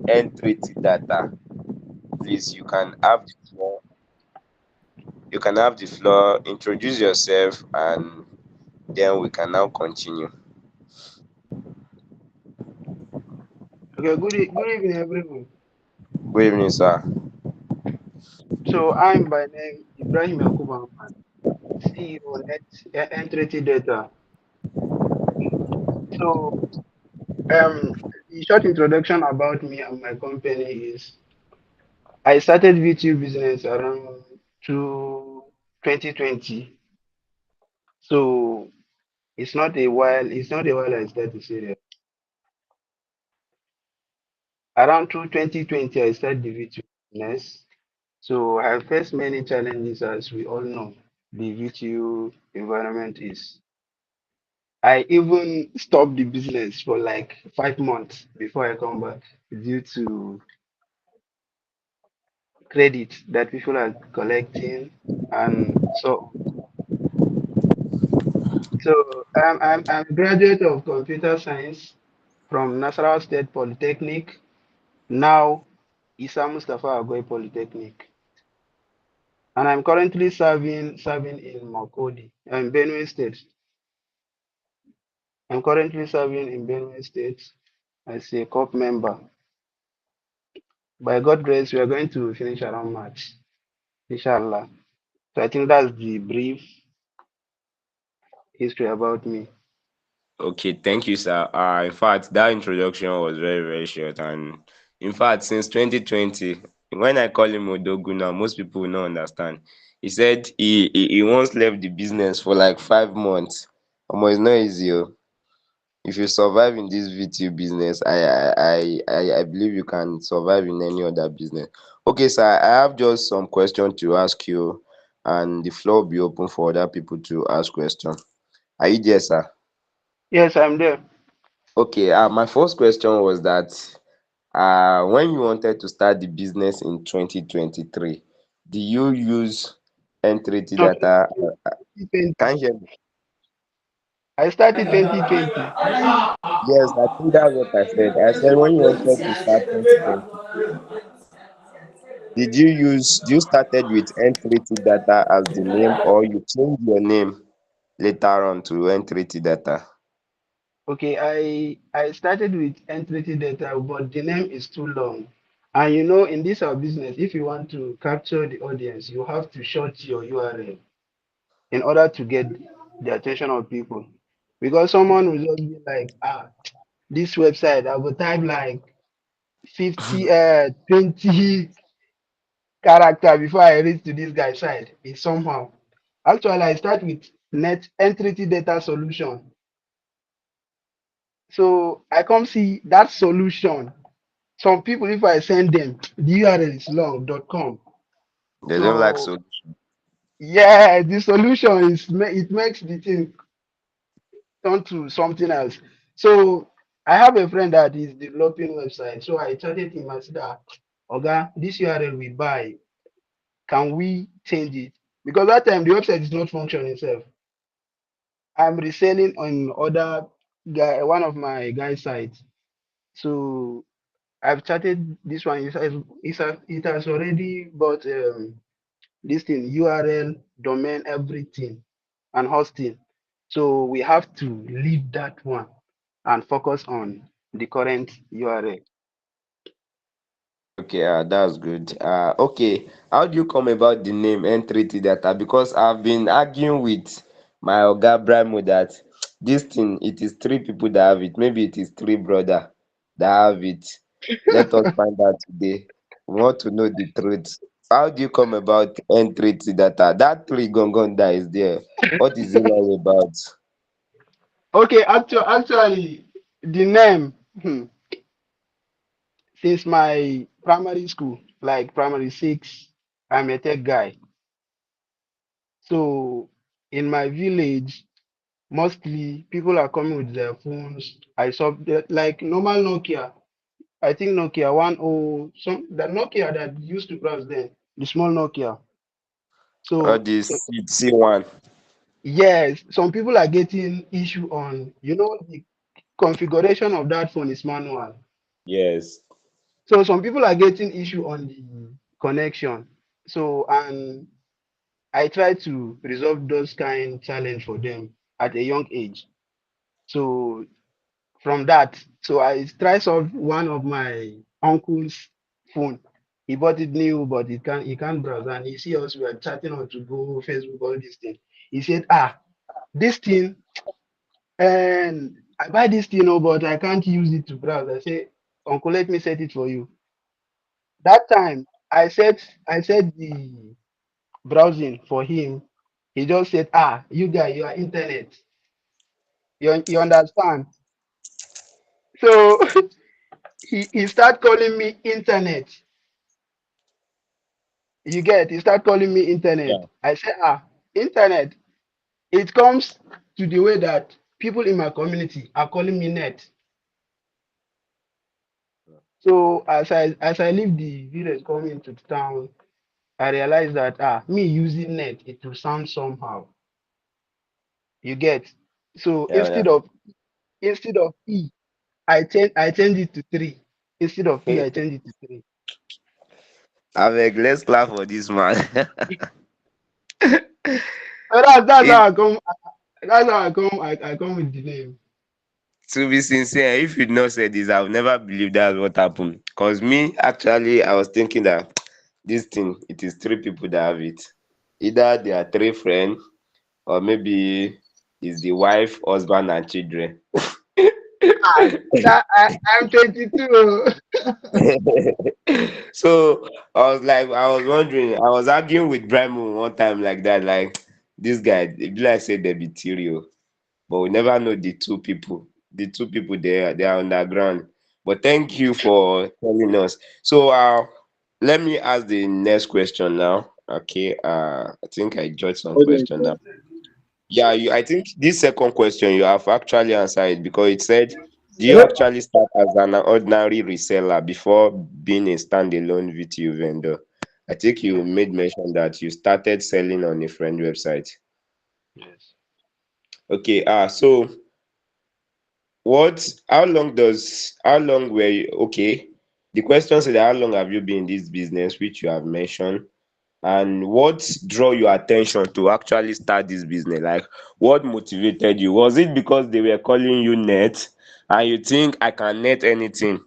N3T data. Please, you can have the floor. You can have the floor. Introduce yourself, and then we can now continue. Okay, good evening, everyone. Good evening, sir. So I'm by name Ibrahim Yakubu, CEO N3T Data. So the short introduction about me and my company is I started VTube business around 2020. So it's not a while I started serious. Around 2020 I started the VTube business. So I faced many challenges as we all know. The VTube environment is I even stopped the business for like 5 months before I come back due to credit that people are collecting. And so I'm a graduate of computer science from Nasarawa State Polytechnic, now Isa Mustafa Agoy Polytechnic. And I'm currently serving in Makodi, Benue State. I'm currently serving in Benue State as a COP member. By God grace, we are going to finish around March, inshallah. So I think that's the brief history about me. Okay, thank you, sir. In fact, that introduction was very, very short. And in fact, since 2020, when I call him Odogu now, most people will not understand. He said he once left the business for like 5 months. It's not easy. Oh. If you survive in this VTU business, I believe you can survive in any other business. Okay, sir, I have just some questions to ask you, and the floor will be open for other people to ask questions. Are you there, sir? Yes, I'm there. Okay, my first question was that when you wanted to start the business in 2023, do you use N3T No, data? 2020. Can you hear me? I started 2020. Yes, I think that's what I said. I said when you wanted to start 2023, do you started with N3T data as the name, or you changed your name later on to N3T data? Okay, I started with N3T data, but the name is too long. And you know, in this our business, if you want to capture the audience, you have to short your URL in order to get the attention of people. Because someone will just be like, this website, I will type like 20 character before I reach to this guy's side. It's somehow. Actually, I start with net N3T data solution. So I come see that solution. Some people, if I send them, the URL is long.com. They don't like So so. yeah, the solution it makes the thing turn to something else. So I have a friend that is developing website. So I chatted him and said, Oga, this URL we buy, can we change it? Because that time the website is not functioning itself. I'm reselling on other guy, one of my guy sites. So I've chatted this one. It has already bought this thing, URL, domain, everything, and hosting. So we have to leave that one and focus on the current URL. Okay, that's good. Okay, how do you come about the name N3T data? Because I've been arguing with my Oga Brimo that this thing, it is three people that have it. Maybe it is three brother that have it. Let us find out today. We want to know the truth. How do you come about N3T data? That three gongon that is there. What is it all about? Okay, actually, the name since my primary school, like primary six, I'm a tech guy. So in my village, mostly people are coming with their phones. I saw that like normal Nokia. I think Nokia 10 some the Nokia that used to cross then, the small Nokia. All So this C1. yes, some people are getting issue on the configuration of that phone is manual. Yes. So some people are getting issue on the connection. So and I try to resolve those kind challenge for them at a young age. So from that, so I try solve one of my uncle's phone. He bought it new, but he can't browse. And he see us we are chatting on to go Facebook, all this thing. He said, this thing, and I buy this thing, oh, but I can't use it to browse. I say, Uncle, let me set it for you. That time I set the browsing for him. He just said, you guy, you are internet. You understand? So he start calling me internet. He start calling me internet. Yeah. I say, internet. It comes to the way that people in my community are calling me net. So as I leave the village coming to the town, I realized that me using net, it will sound somehow. You get. So Yeah, instead of E, I change it to three. Instead of E, yeah. I change it to three. Abeg, let's clap for this man. So that's It, how I come. That's how I come with the name. to be sincere, if you'd not said this, I would never believe that's what happened. Cause me, actually, I was thinking that this thing, it is three people that have it. Either they are three friends, or maybe it's the wife, husband, and children. Ah, I'm 22. So I was wondering, I was arguing with Brimo one time like that, like this guy, it be like say they be Tyrio, but we never know the two people. The two people they are underground. But thank you for telling us. So let me ask the next question now. Okay, I think I jotted some Oh, you're question now. interested. Yeah, I think this second question you have actually answered it because it said, do you actually start as an ordinary reseller before being a standalone VTU vendor? I think you Yes, made mention that you started selling on a friend website. yes. Okay, so how long were you, okay, the question said how long have you been in this business, which you have mentioned, and what draw your attention to actually start this business? Like, what motivated you? Was it because they were calling you net and you think I can net anything?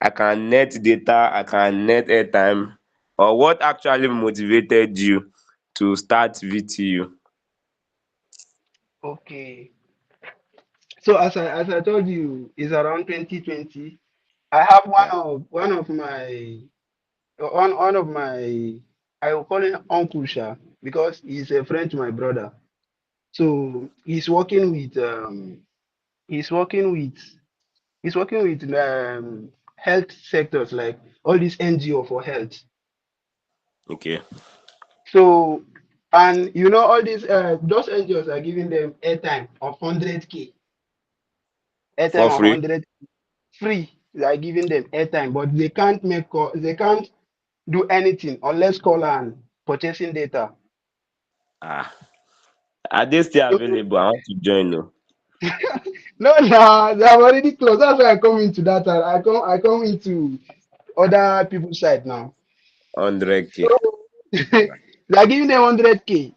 I can net data, I can net airtime, or what actually motivated you to start VTU? Okay. So as I told you, it's around 2020. I have Yeah. one of my I will call him Uncle Sha because he's a friend to my brother. So he's working with health sectors like all these NGO for health. Okay. So and all these those NGOs are giving them airtime of 100K, For airtime of free? 100 free. They are giving them airtime, but they can't make call, they can't do anything unless call and purchasing data. Ah, are they still available? I want to join. No, No, nah, they have already closed. That's why I come into that. I come into other people's side now. 100K. So they are giving them 100K.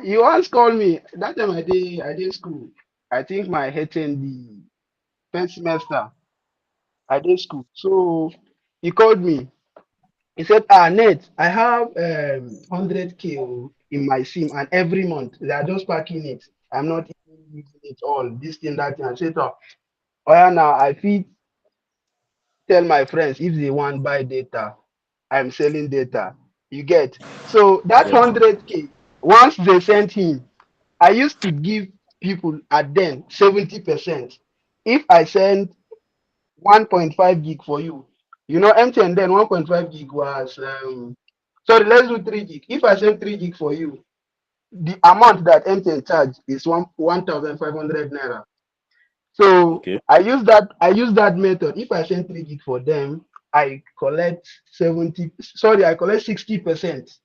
You once called me that time. I did school. I think my HND first semester. I did school. So he called me. He said, Ned, I have 100K in my SIM, and every month they are just packing it. I'm not even using it all. This thing, that thing. I said, oh yeah, now I fit tell my friends if they want buy data, I'm selling data. You get. So that Yes. 100K, once they sent him, I used to give people at then 70%. If I send 1.5 gig for you, MTN then 1.5 gig was sorry, let's do 3 gig. If I send 3 gig for you, the amount that MTN charge is 1,500 naira. So Okay. I use that method. If I send 3 gig for them, I collect 70, sorry, I collect 60%.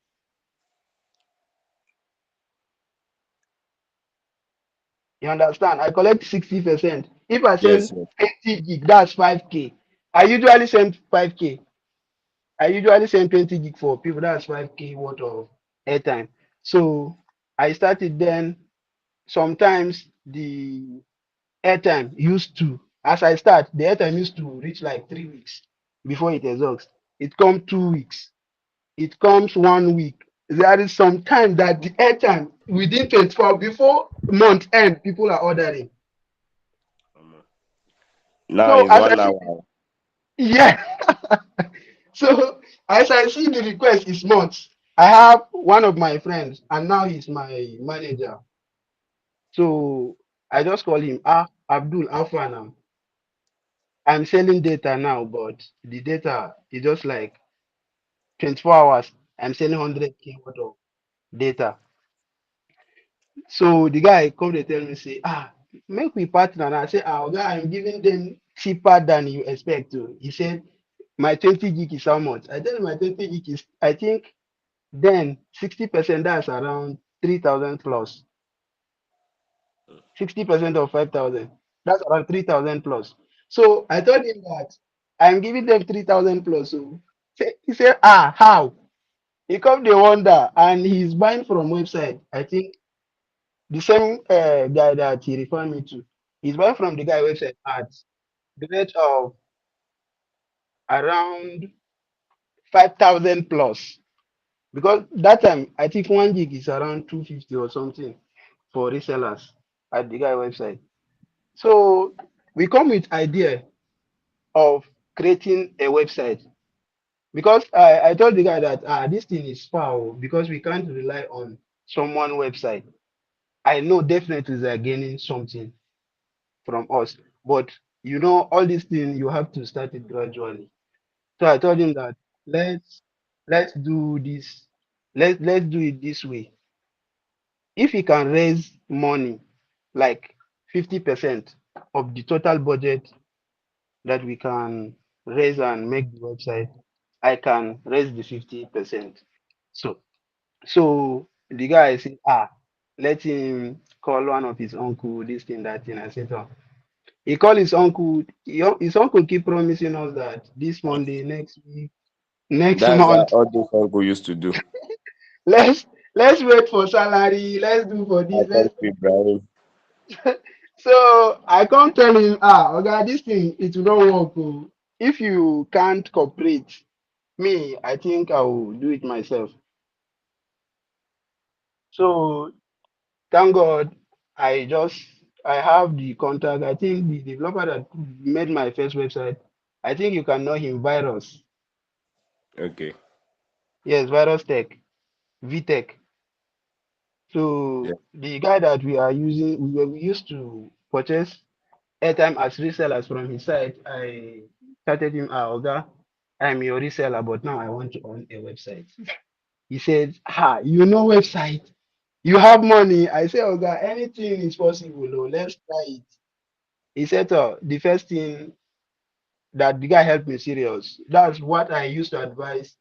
You understand? I collect 60%. If I Yes. send Yes. 20 gig, that's 5K. I usually send 5K. I usually send 20 gig for people. That's 5K worth of airtime. So I started then. Sometimes the airtime used to, as I start, the airtime used to reach like 3 weeks before it exhausts. It comes 2 weeks. It comes 1 week. There is some time that the airtime within 24 before month end, people are ordering. Now So it's as I one see, hour. yeah. So as I see the request is months. I have one of my friends, and now he's my manager. So I just call him, Abdul, how far now? I'm selling data now, but the data is just like 24 hours. I'm selling 100K worth of data. So the guy come to tell me, say, make we partner. And I say, guy, I'm giving them cheaper than you expect to. He said, my 20 gig is how much? I tell him my 20 gig is, I think, then 60%, that's around 3,000 plus. 60% of 5,000, that's around 3,000 plus. So I told him that I'm giving them 3,000 plus. So he said, how? He come the wonder, and he's buying from website. I think the same guy that he referred me to, he's buying from the guy website at the rate of around 5,000 plus. Because that time, I think 1 gig is around 250 or something for resellers at the guy website. So we come with idea of creating a website, because I told the guy that this thing is far, because we can't rely on someone website. I know definitely they are gaining something from us, but all these things you have to start it gradually. So I told him that let's let's do this, let's do it this way. If he can raise money like 50% of the total budget that we can raise and make the website, I can raise the 50%. So so the guy said, let him call one of his uncle, this thing, that thing. I said, he called his uncle. His uncle keep promising us that this Monday, next week, next That's month, all those uncle used to do. let's let's wait for salary, let's do for I this, come let's to Ibrahim. so I can't tell him, okay, this thing it will not work. Oh. If you can't cooperate, me, I think I will do it myself. So thank God, I just I have the contact. I think the developer that made my first website, I think you can know him, Virus. Okay. Yes, Virus Tech, VTech. Yeah. So the guy that we are using, we used to purchase airtime as resellers from his site. I started him, Oga, I'm your reseller, but now I want to own a website. He said, website. You have money. I said, Oga, anything is possible. Oh, let's try it. He said, the first thing that the guy helped me serious. That's what I used to advise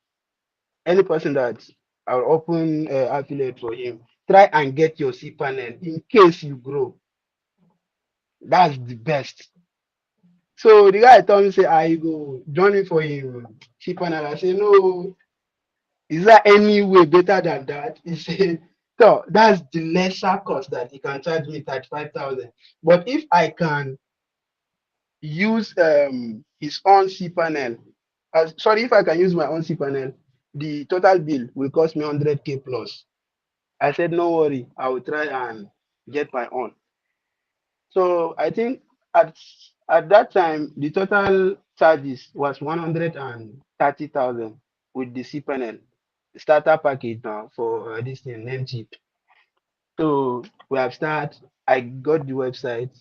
any person that I'll open affiliate for him. Try and get your C panel in case you grow. That's the best. So the guy told me, say, I go join me for him C panel. I say, no, is there any way better than that? He said, so that's the lesser cost that he can charge me 35,000. But if I can use his own C panel, sorry, if I can use my own C panel, the total bill will cost me 100K plus. I said, no worry, I will try and get my own. So I think at at that time the total charges was 130,000 with the C panel starter package now for this thing name cheap. So we have started. I got the website,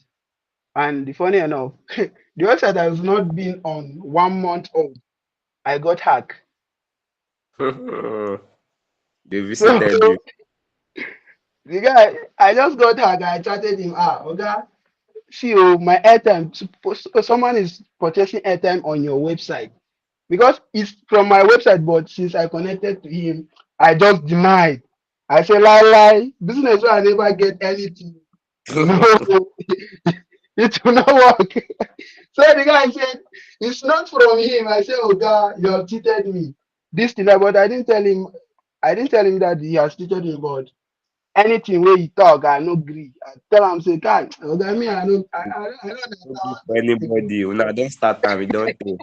and the funny enough, the website has not been on 1 month old. I got hacked. They So visited you. the guy, I just got hacked. I chatted him. Okay, see, my airtime. Someone is purchasing airtime on your website because it's from my website. But since I connected to him, I just denied. I say lie, business where I never get anything. No, it will not work. So the guy said, it's not from him. I said, oh God, you have cheated me. this thing, but I didn't tell him. I didn't tell him that he has cheated him, but anything where he talk, I no agree. I tell him say, God, okay, me, I don't No gree for understand. anybody. Una don start am, e don tey.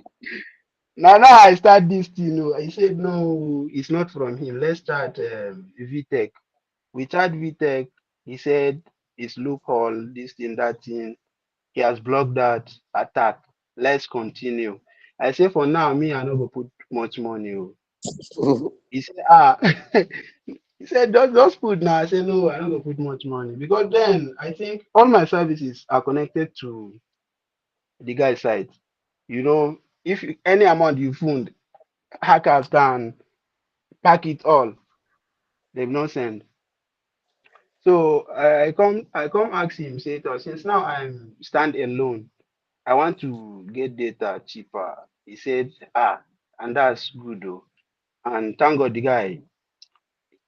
Now I start this thing. Oh, he said, no, it's not from him. Let's start VTech. We start VTech. He said, it's loophole, this thing, that thing. He has blocked that attack. Let's continue. I say, for now, me, I no go put much money. Oh. He said, ah, he said, just put now. I said, no, I don't go put much money because then I think all my services are connected to the guy's site. You know, if any amount you fund, hackers can pack it all. They've not send. So I come ask him, say, "Toh, since now I'm stand alone, I want to get data cheaper." He said, ah, and that's good though. And thank God the guy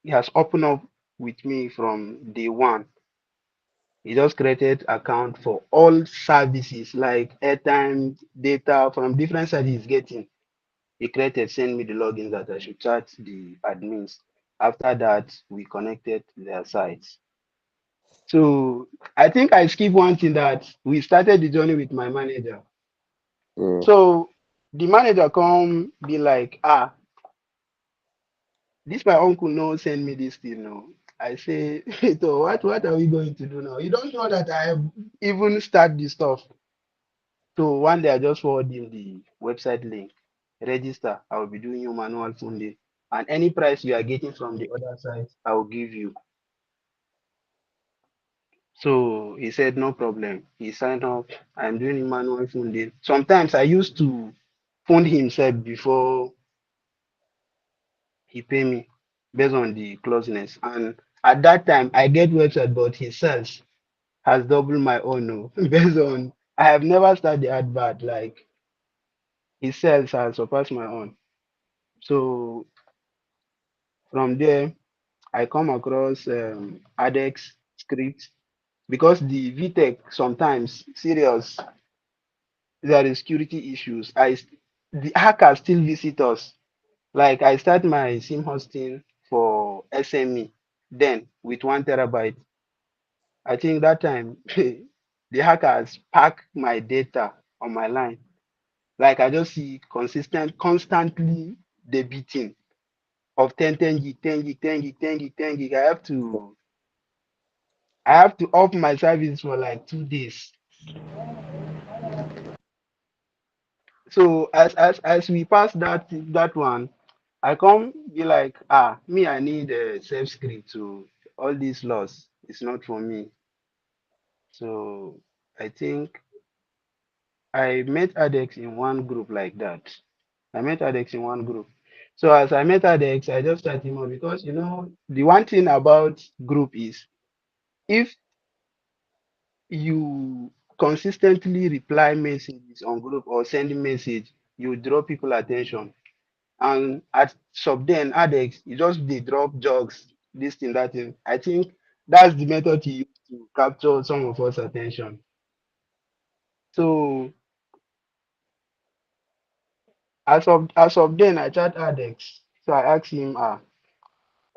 he has opened up with me from day one. He just created account for all services like airtime, data from different sites he's getting. He created, send me the logins that I should chat the admins. After that, we connected their sites. So I think I skip one thing that we started the journey with my manager. Mm. So the manager come be like, ah, this my uncle no send me this thing no. I say, so what are we going to do now? You don't know that I have even start the stuff. So one day I just forward him the website link. Register. I will be doing you manual funding. And any price you are getting from the other side, I will give you. So he said no problem. He signed up. I'm doing manual funding. Sometimes I used to fund himself before he pay me based on the closeness. And at that time I get website, but his sales has doubled my own no. Based on I have never started the advert like his sales has surpassed my own. So from there I come across ADEX script because the VTech sometimes serious there is security issues. The hackers still visit us. Like I start my SIM hosting for SME then with 1 terabyte. I think that time the hackers pack my data on my line. Like I just see constantly debiting of 10 gig, 10 gig, 10 gig, 10 gig, 10 gig. I have to off my service for like 2 days. So as we pass that one, I come be like, ah, me I need a safe script to all these laws. It's not for me. So I think I met Adex in one group like that. I met Adex in one group. So as I met Adex, I just started him up because the one thing about group is if you consistently reply messages on group or sending message, you draw people attention. And at sub then Adex, you just they drop jokes, this thing, that thing. I think that's the method he used to capture some of us attention. So as of then I chat Adex. So I asked him,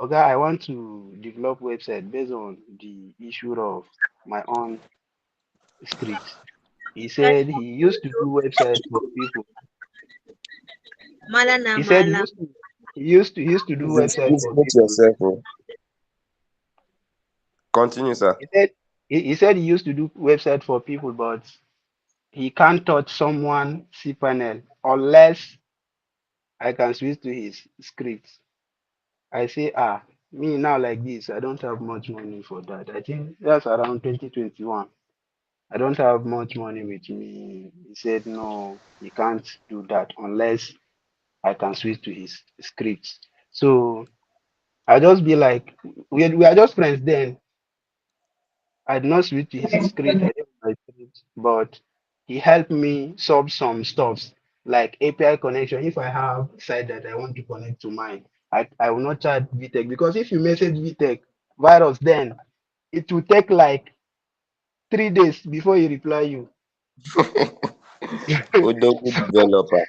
okay, I want to develop website based on the issue of my own script. He said he used to do website for people. Mala na He said he mala. used to he used to do website Please for mute people. yourself oh. Continue sir. He said he said he used to do website for people, but he can't touch someone cPanel unless I can switch to his script. I say, me now like this, I don't have much money for that. I think that's around 2021. I don't have much money with me. He said, no, he can't do that unless I can switch to his script. So I just be like, we are just friends then. I did not switch to his script. I did my script, but he helped me solve some stuffs like API connection. If I have site that I want to connect to mine, I will not chat VTech because if you message VTech virus, then it will take like 3 days before he reply you. Odogu so developer.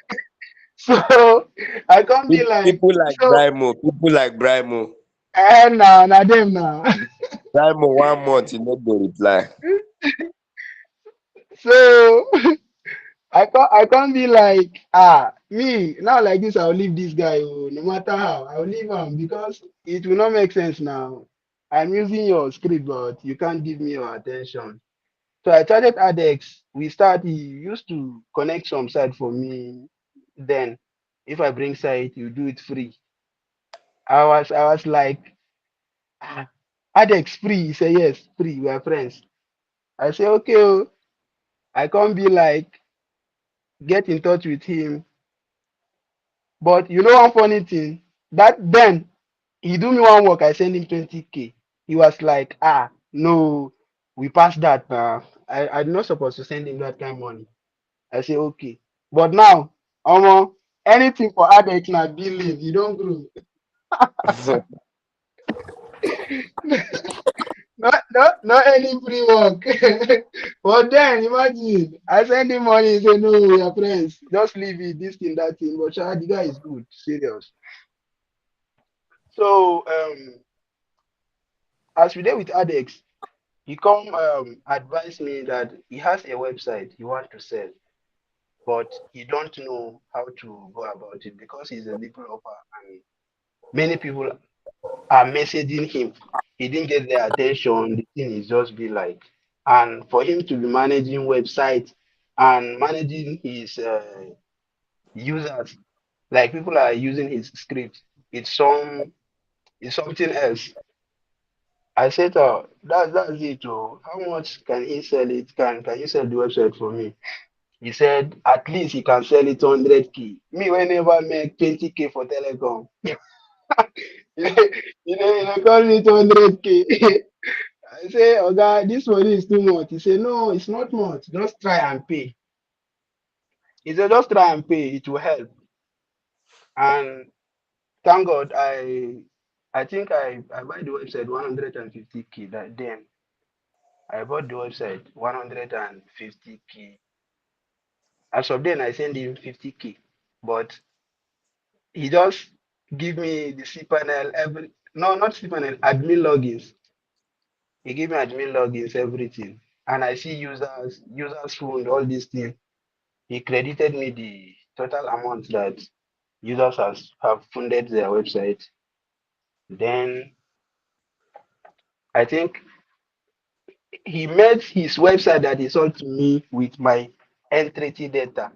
So I can't be like, People like so Brimo, people like Brimo. now, now them now. Brimo 1 month he no go reply. So I can't be like, me now like this. I'll leave this guy. Oh, no matter how, I'll leave him because it will not make sense now. I'm using your script, but you can't give me your attention. So I started Adex. He used to connect some site for me. Then, if I bring site, you do it free. I was like, ah, Adex free. He said yes, free. We are friends. I say okay. Oh. I can't be like get in touch with him. But you know one funny thing that then he do me one work. I send him 20K. He was like, no, we passed that now. I'm not supposed to send him that kind of money. I say okay. But now, anything for adult na billing, you don't grow. Not any free work. But then imagine, I send him money, he say no, we are friends. Just leave it, this thing, that thing. But the guy is good, serious. So as we did with Adex, he come advise me that he has a website he want to sell, but he don't know how to go about it because he's a developer and many people are messaging him. He didn't get their attention. The thing is just be like, and for him to be managing website and managing his users, like people are using his script, it's it's something else. I said, that's it. Oh, how much can he sell it? Can you sell the website for me? He said at least he can sell it 100K. Me, whenever make 20K for telecom, you call it 100K. I say, Oga, this money is too much. He said, no, it's not much. Just try and pay. He said, just try and pay. It will help. And thank God, I think I buy the website 150K that then. I bought the website 150K. As of then, I send him 50K. But he just give me the cPanel every no, not cPanel, admin logins. He give me admin logins, everything. And I see users phone, all these things. He credited me the total amount that users have funded their website. Then I think he made his website that he sold to me with my N3T data.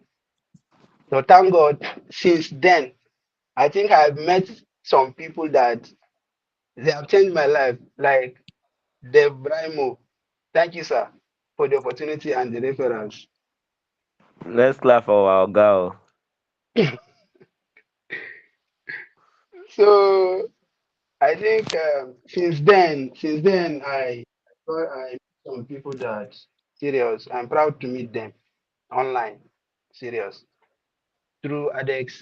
So thank God, since then, I think I've met some people that they have changed my life, like Dev Brimo. Thank you, sir, for the opportunity and the reference. Let's clap for our girl. So I think since then, I met some people that serious. I'm proud to meet them online, serious through Adex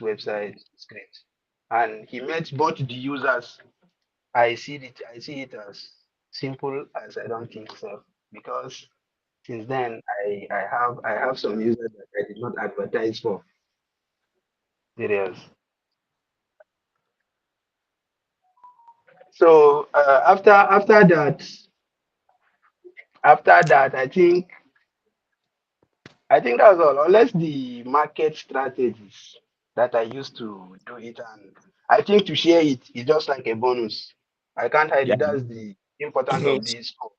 website script, and he met both the users. I see it as simple as I don't think so because since then I have some users that I did not advertise for, serious. So after that I think that's all. Unless the market strategies that I used to do it, and I think to share it is just like a bonus. I can't hide Yeah. it. That's the importance of this call.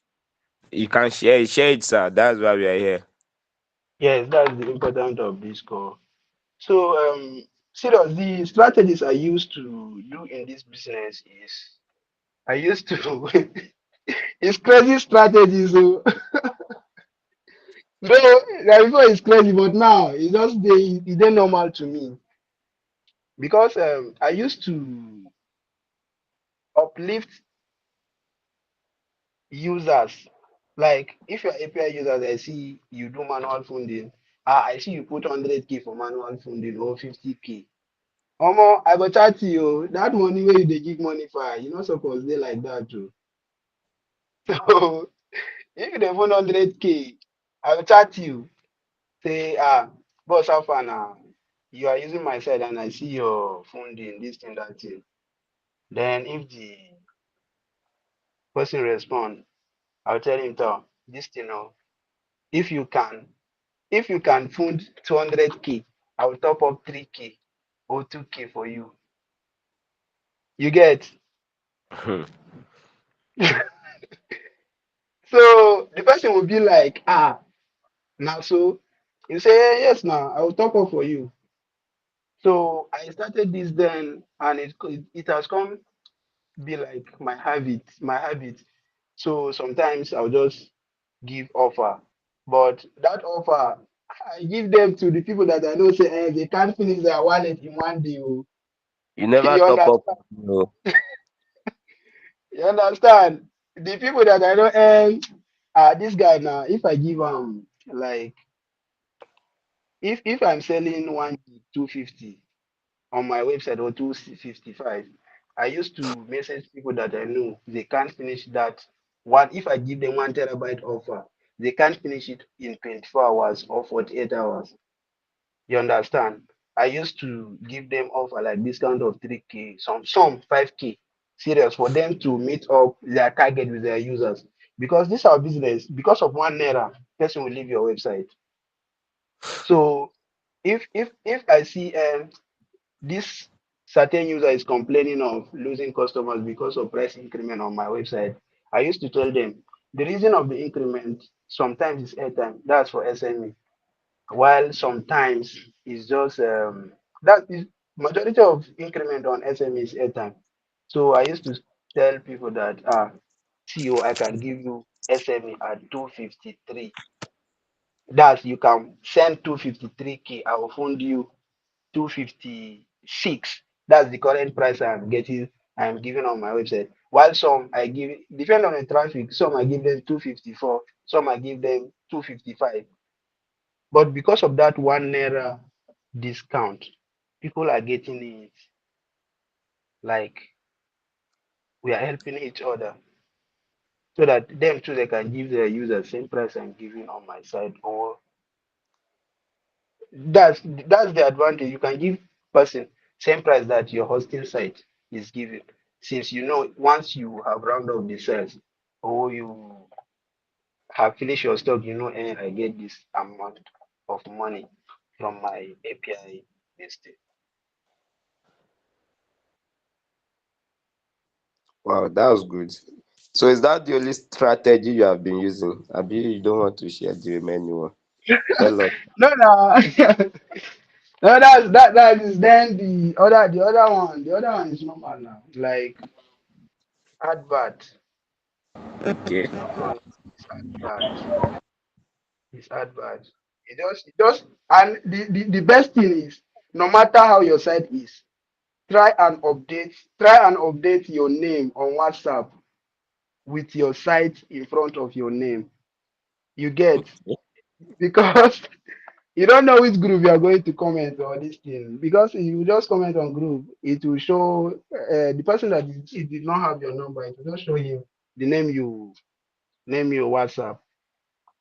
You can share it, sir. That's why we are here. Yes, that's the importance of this call. So serious, the strategies I used to do in this business is I used to it's crazy strategies. So though like before it's crazy, but now it's dey normal to me because I used to uplift users. Like if you're API users, I see you do manual funding. I see you put 100K for manual funding or 50K. Omo, I go chat you. Oh, that money where you dey give money for, you not suppose dey like that too. So if you dey fund 100K, I go chat you. Say, boss, how far now? You are using my site and I see your funding, this thing, that thing. Then if the person respond, I'll tell him, "Tell this thing, oh, if you can, if you can fund 200K, I will top up 3K or 2K for you. You get?" Hmm. So the person will be like, ah, now so you say yes, now I will top up for you. So I started this then, and it has come be like my habit. So sometimes I'll just give offer, but that offer I give them to the people that I know say they can't finish their wallet in one day. Oh. You never You top up. understand? No. You understand? The people that I know, this guy now, if I give like if I'm selling 1 gig 250 on my website or 255, I used to message people that I know they can't finish that one. If I give them 1 terabyte offer, they can't finish it in 24 hours or 48 hours. You understand? I used to give them offer like discount of 3K, some 5K. Serious for them to meet up their target with their users. Because this is our business, because of 1 naira, person will leave your website. So if I see this certain user is complaining of losing customers because of price increment on my website, I used to tell them the reason of the increment sometimes is airtime. That's for SME. While sometimes it's just that is majority of increment on SME is airtime. So I used to tell people that CEO, I can give you SME at 253. That's you can send 253K. I will fund you 256. That's the current price I'm giving on my website. While some I give depend on the traffic, some I give them 254, some I give them 255. But because of that 1 naira discount, people are getting it like we are helping each other so that them too they can give their users same price I'm giving on my side. Or that's the advantage. You can give person same price that your hosting site is giving. Since you know once you have round up the sales or you have finished your stock, you know, and I get this amount of money from my API listing. Wow, that was good. So is that the only strategy you have been using? Abi, you don't want to share the remaining one? Tell us. No, no, no. That is then the other one is normal now. Like advert. Okay. It's advert. It's advert. It just and the best thing is no matter how your site is, try and update your name on WhatsApp with your site in front of your name. You get because you don't know which group you are going to comment on this thing. Because if you just comment on group, it will show the person that it did not have your number. It will not show him the name your WhatsApp.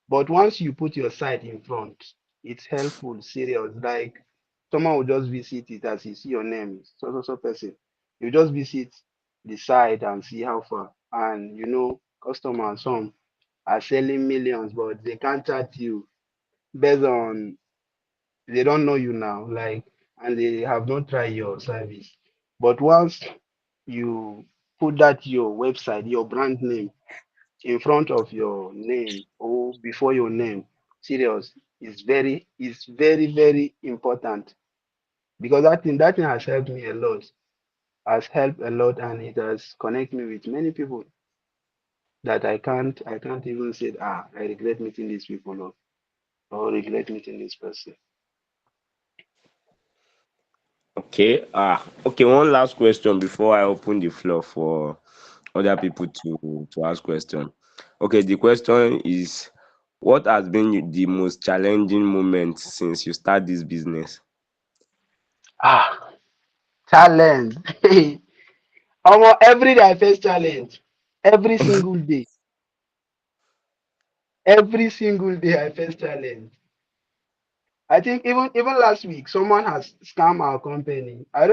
But once you put your site in front, it's helpful, serious. Like someone will just visit it as you see your name, so person. You just visit the site and see how far. And you know, customers some are selling millions, but they can't chat you based on they don't know you now, like, and they have not tried your service. But once you put that your website, your brand name in front of your name or before your name, serious, it's very important because that thing has helped me a lot, has helped a lot, and it has connected me with many people that I can't even say I regret meeting these people or regret meeting this person. Okay. Okay. One last question before I open the floor for other people to ask question. Okay. The question is, what has been the most challenging moment since you start this business? Ah, challenge. Almost every day I face challenge. Every single day. Every single day I face challenge. I think even last week someone has scammed our company. I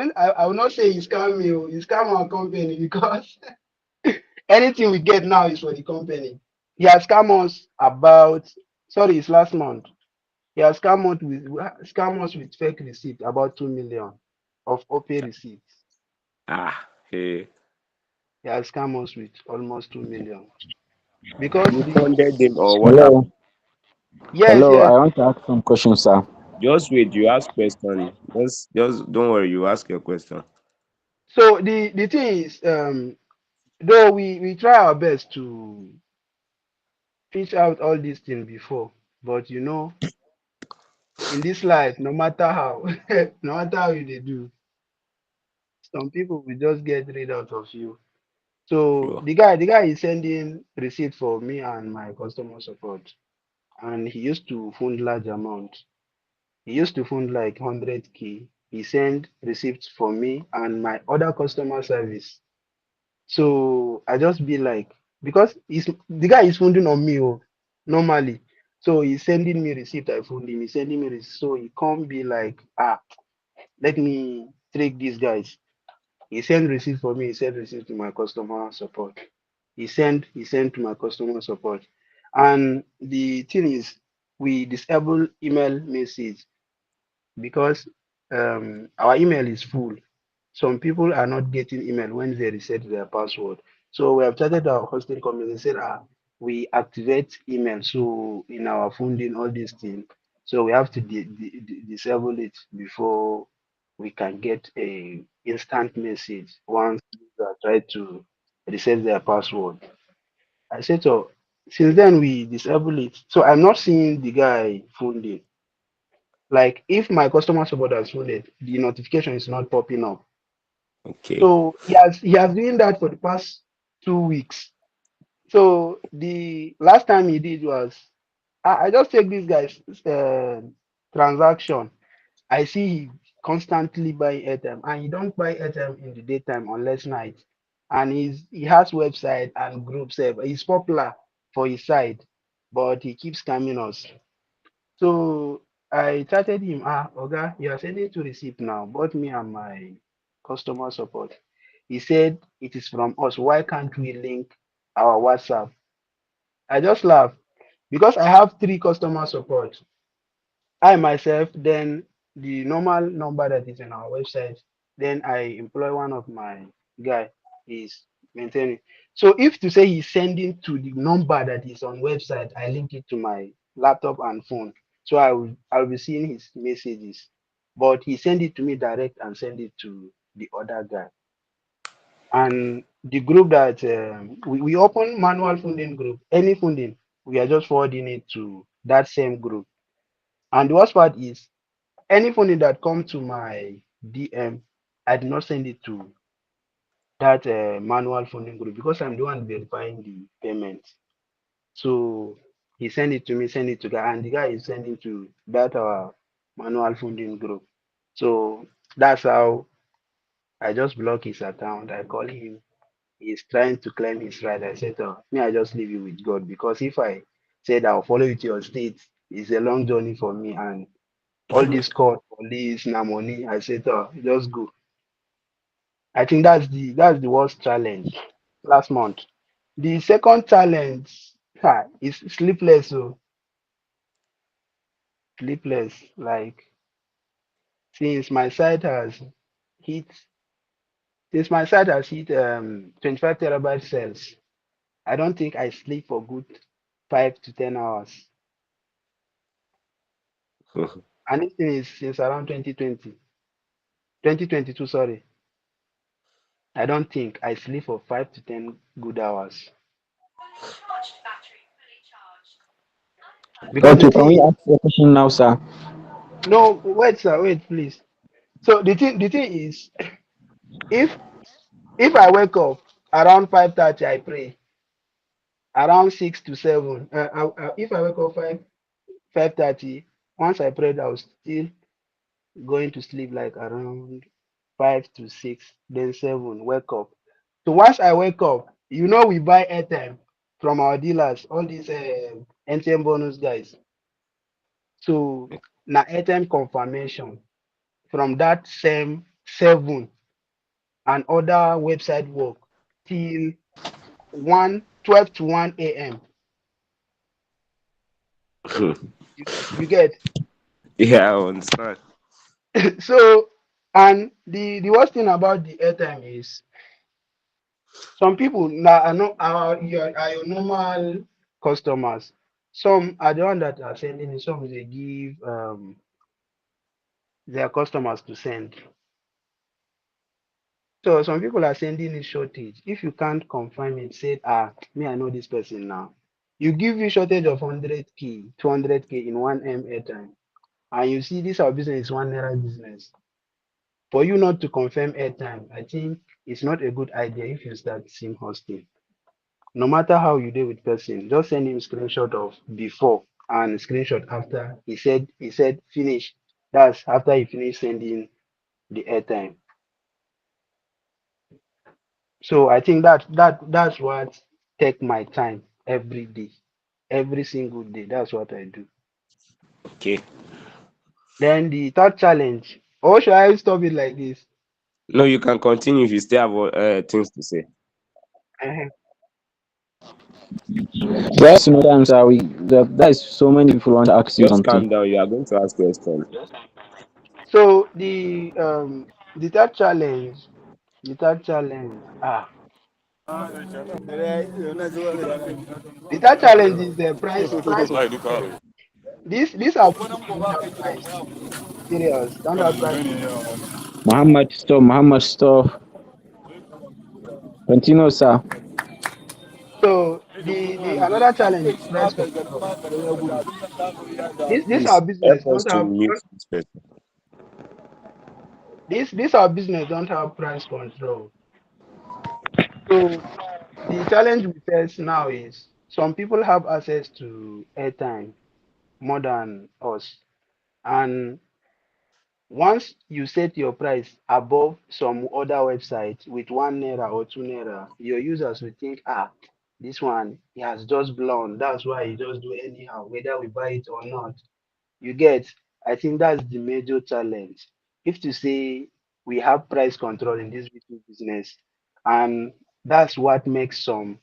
will not say he scammed me, oh, he scammed our company because anything we get now is for the company. He has scammed us about, sorry, it's last month. He has scammed us with fake receipt about 2 million of OPay receipts. Ah, hey. He has scammed us with almost 2 million. Because You the funded him or what Hello, happened? yes, hello. yes. I want to ask some questions, sir. Just wait, you ask question. Just don't worry, you ask your question. So the thing is, though we try our best to fish out all these things before, but in this life, no matter how, no matter how you dey do, some people will just get rid out of you. So Sure. the guy is sending receipt for me and my customer support, and he used to fund large amount. He used to fund like 100K. He sent receipts for me and my other customer service. So I just be like, because the guy is funding on me, oh, normally. So he's sending me receipt, I fund him. He's sending me receipt. So he can't be like, let me trick these guys. He sent receipt for me. He sent receipt to my customer support. He sent to my customer support. And the thing is, we disable email message because our email is full. Some people are not getting email when they reset their password. So we have started our hosting company. They said, we activate email. So in our funding, all these things. So we have to disable it before we can get a instant message once user try to reset their password. I said, so since then we disable it. So I'm not seeing the guy funding. Like if my customer support has funded, the notification is not popping up. Okay. So he has doing that for the past 2 weeks. So the last time he did was I just check this guy's transaction. I see he constantly buy airtime and he don't buy airtime in the daytime unless night. And he has website and groups. He's popular for his side, but he keeps scamming us. So I chatted him, Oga, you are sending to receipt now, both me and my customer support. He said it is from us. Why can't we link our WhatsApp? I just laughed because I have three customer support. I myself, then the normal number that is in our website, then I employ one of my guy is maintaining. So if to say he's sending to the number that is on website, I link it to my laptop and phone. So I will be seeing his messages. But he send it to me direct and send it to the other guy. And the group that we open manual funding group, any funding, we are just forwarding it to that same group. And the worst part is any funding that come to my DM, I did not send it to that manual funding group because I'm the one verifying the payment. So he sent it to me, send it to guy, and the guy is sending to that manual funding group. So that's how I just block his account. I call him. He's trying to claim his right. I said, oh, me, I just leave you with God because if I said I'll follow you to your state, it's a long journey for me and all this court, police, na money. I said, oh, just go. I think that's the worst challenge last month. The second challenge is sleepless. So sleepless. Like since my site has hit since my site has hit 25 terabyte cells, I don't think I sleep for good 5 to 10 hours. And this thing is since around 2020, 2022. Sorry, I don't think I sleep for 5 to 10 good hours because the Okay, can thing we is ask the question now, sir? no wait sir wait please. So the thing is if if I wake up around 5:30, I pray. Around 6 to 7, if I wake up 5:30, once I prayed, I was still going to sleep like around 5 to 6, then 7. Wake up. So once I wake up, we buy airtime from our dealers, all these NTM bonus guys. So na airtime confirmation from that same 7 and other website work till 12 to 1 a.m. You get. Yeah, I understand. So, and the worst thing about the airtime is some people now are your normal customers. Some are the one that are sending it, some they give their customers to send. So some people are sending it shortage. If you can't confirm it, say, me, I know this person now. You give you shortage of 100K, 200K in 1 M airtime. And you see this our business is 1 naira business. For you not to confirm airtime, I think it's not a good idea if you start SIM hosting. No matter how you deal with person, just send him screenshot of before and screenshot after. He said finish. That's after he finished sending the airtime. So I think that's what take my time every day, every single day. That's what I do. Okay. Then the third challenge, or should I stop it like this? No, you can continue if you still have things to say. Uh-huh. Yes, no time, sir. That is so many people want to ask you Just something. calm down. You are going to ask questions. So the third challenge, the third challenge, the third challenge is the price control. This our business don't have price. Serious, don't have price control. Muhammad, stop. Continue, sir. So the another challenge is price control. This our Please business help us don't to have mute this person. this our business don't have price control. So the challenge we face now is some people have access to airtime more than us, and once you set your price above some other website with 1 naira or 2 naira, your users will think, this one he has just blown. That's why he just do anyhow, whether we buy it or not. You get, I think that's the major challenge. If to say we have price control in this V2 business, and that's what makes some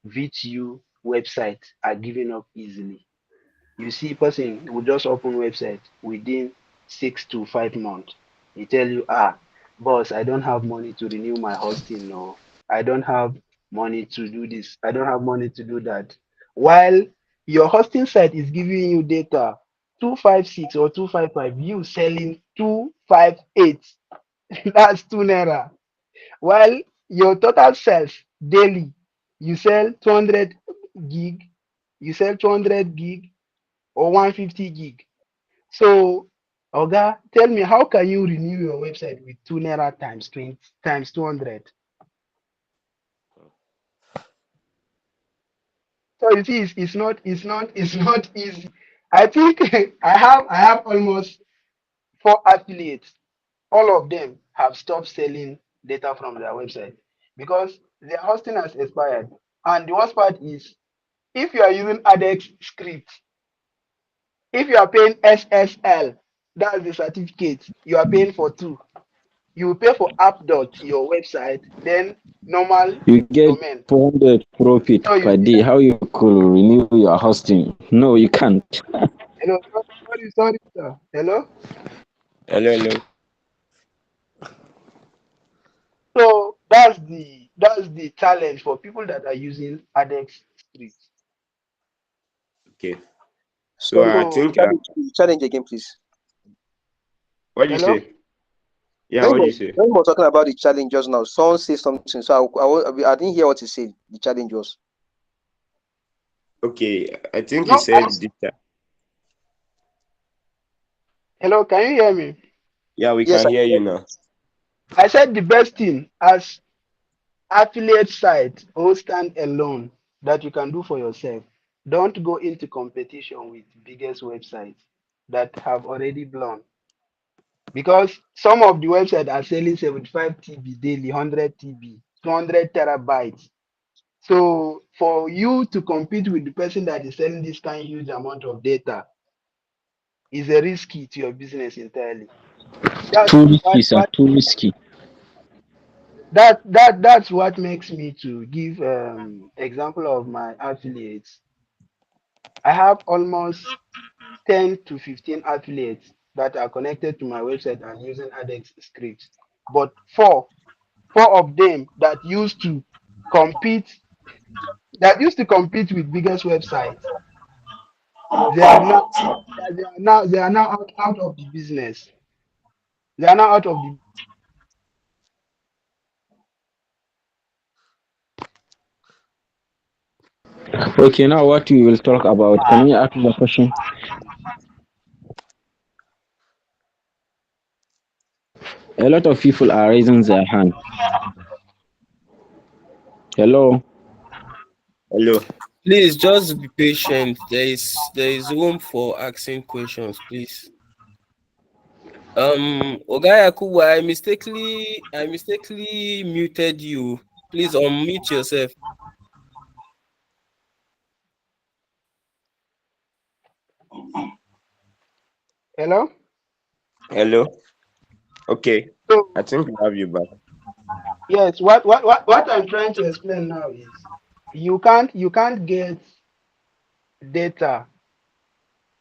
V2 websites are giving up easily. You see, person will just open website within 6 to 5 months. He tell you, boss, I don't have money to renew my hosting. No, I don't have money to do this. I don't have money to do that. While your hosting site is giving you data 256 or 255, you selling 258. That's 2 naira. While your total sales daily, you sell 200 gig, you sell 200 gig or 150 gig. So, Oga, tell me, how can you renew your website with 2 naira times 20 times 200? So you see, it's not easy. I think I have almost 4 affiliates. All of them have stopped selling data from their website because their hosting has expired. And the worst part is, if you are using ADEX script, if you are paying SSL, that's the certificate, you are paying for two. You will pay for app dot your website, then normal You get domain. 400 profit So you per see day. that. How you could renew your hosting? No, you can't. Hello, sorry, sir. Hello. Hello, hello. So that's the challenge for people that are using ADEX script. Okay. So Sorry, I So think challenge again, please. what do you hello. say? Yeah, what do you say? When we were talking about the challenge just now, someone said something, so I didn't hear what he said. The challenge was. Okay, I think he No, said this. hello. Can you hear me? Yeah, we Yes, can I hear hear you you. now. I said the best thing as affiliate site or stand alone that you can do for yourself. Don't go into competition with biggest websites that have already blown. Because some of the websites are selling 75 TB daily, 100 TB, 200 terabytes. So for you to compete with the person that is selling this kind of huge amount of data, is a risky to your business entirely. That's Too risky, what sir. Too risky. that's what makes me to give example of my affiliates. I have almost 10 to 15 affiliates that are connected to my website and using ADEX scripts. But four of them compete that used to compete with biggest websites, they have now they are now out of the business. They are now out of the Okay, now what we will talk about? Can we ask the question? A lot of people are raising their hand. Hello. Hello. Please just be patient. There is room for asking questions, please. Oga Yakubu, I mistakenly muted you. Please unmute yourself. hello. Hello. Okay. I So think we have you back. yes, what I'm trying to explain now is you can't get data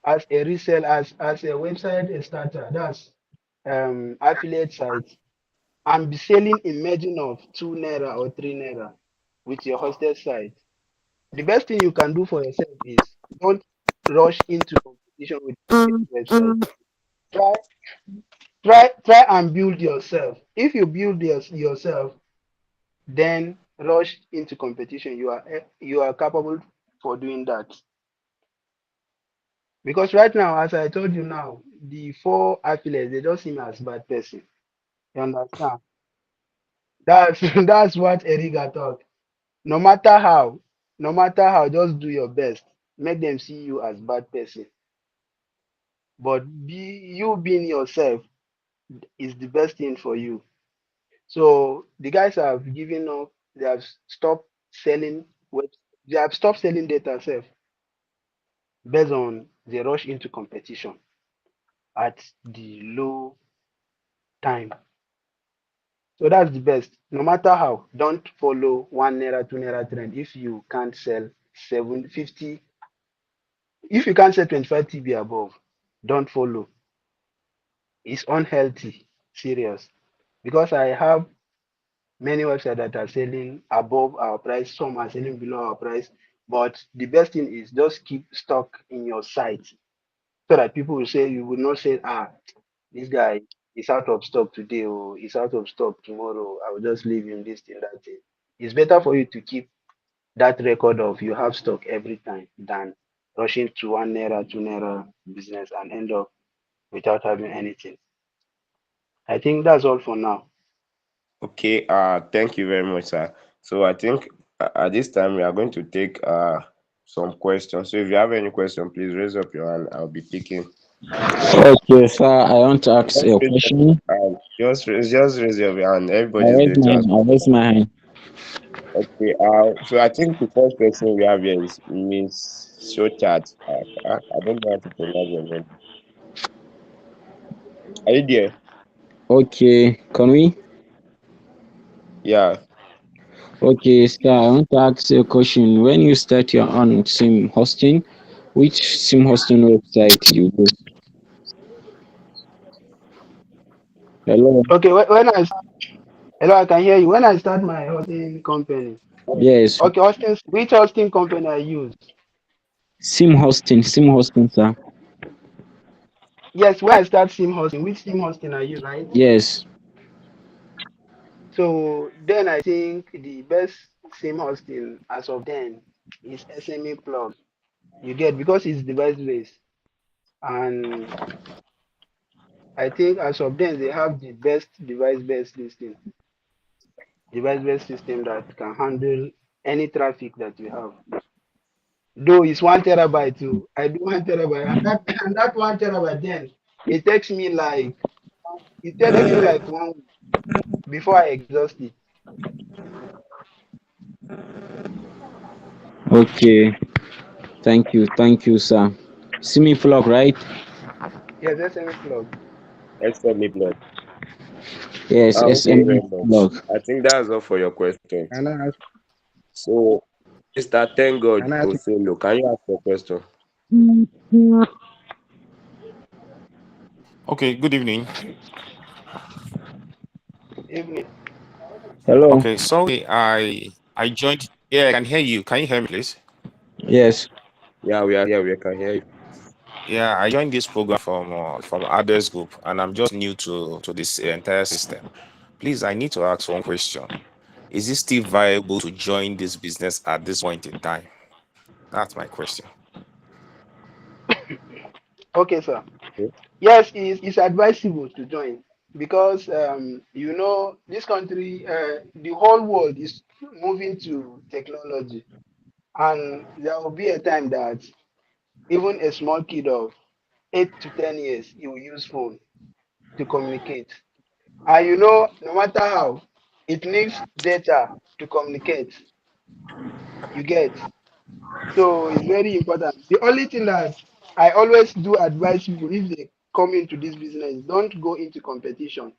as a resell as a website starter. That's affiliate site and be selling a margin of 2 naira or 3 naira with your hosted site. The best thing you can do for yourself is don't rush into competition with website. Try try and build yourself. If you build yourself, then rush into competition. You are capable for doing that. Because right now, as I told you now, the four affiliates they don't see me as bad person. You understand? That's that's what Eriga thought. No matter how, no matter how, just do your best. Make them see you as bad person. But you being yourself is the best thing for you. So the guys have given up. They have stopped selling web. They have stopped selling data self based on the rush into competition at the low time. So that's the best. No matter how, don't follow 1 naira, 2 naira trend. If you can't sell 750, if you can't sell 25 TB above, don't follow. It's unhealthy, serious. Because I have many websites that are selling above our price, some are selling below our price. But the best thing is just keep stock in your site so that people will say you will not say, this guy is out of stock today or is out of stock tomorrow. I will just leave him this thing, that thing. It's better for you to keep that record of you have stock every time than rushing to 1 naira, 2 naira business and end up without having anything. I think that's all for now. Okay. Thank you very much, sir. So I think at this time we are going to take some questions. So if you have any question, please raise up your hand. I'll be picking. Okay, sir. I want to ask Just a raise up question. your hand. Just raise up your hand. I Everybody's raise going my to hand. ask. I raise my hand. Okay. So I think the first person we have here is Miss Shochat. I don't know how to pronounce your name. Are you there? Okay, can we? Yeah. Okay, sir. I want to ask a question. When you start your own SIM hosting, which SIM hosting website you use? Hello. Okay, hello, I can hear you. When I start my hosting company, Yes, okay, which hosting company I use? SIM hosting, sir. Yes, when I start sim hosting, which sim hosting I use, right? Yes. So then I think the best sim hosting as of then is SME plug. You get because it's device based, and I think as of then they have the best device based system that can handle any traffic that you have. Though it's 1 terabyte too. I do 1 terabyte, and that and that 1 terabyte then it takes me like it takes me like 1 week before I exhaust it. Okay. Thank you, sir. Simi flock, right? Yes, SME plug. SME plug. Yes, Thank you SME very much. blog. I think that's all for your questions. Can I ask? So, Mr. Thank God Can I ask? Oselo, can you ask your question? Okay, good evening. Evening. Hello. Okay, sorry, I joined. Yeah, I can hear you. Can you hear me, please? Yes. Yeah, we are here. We can hear you. Yeah, I joined this program from others group, and I'm just new to this entire system. Please, I need to ask one question. Is it still viable to join this business at this point in time? That's my question. Okay, sir. Okay. Yes, it's advisable to join because this country, the whole world is moving to technology, and there will be a time that even a small kid of 8 to 10 years he will use phone to communicate. And no matter how, it needs data to communicate. You get. So it's very important. The only thing that I always do advise people if they come into this business, don't go into competition.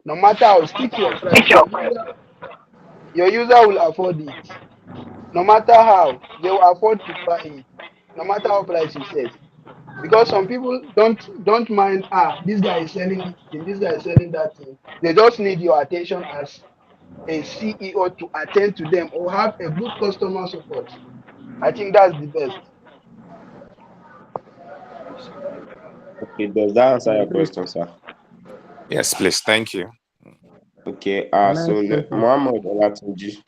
No matter how, stick to your price. Your user will afford it. No matter how, they will afford to buy it. No matter how price you set. Because some people don't mind, this guy is selling this thing, this guy is selling that thing. They just need your attention as a CEO to attend to them or have a good customer support. I think that's the best. Okay, does that answer your Please, question, sir? Yes, please. Thank you. Okay, can I so ask something? Muhammad Olatunji,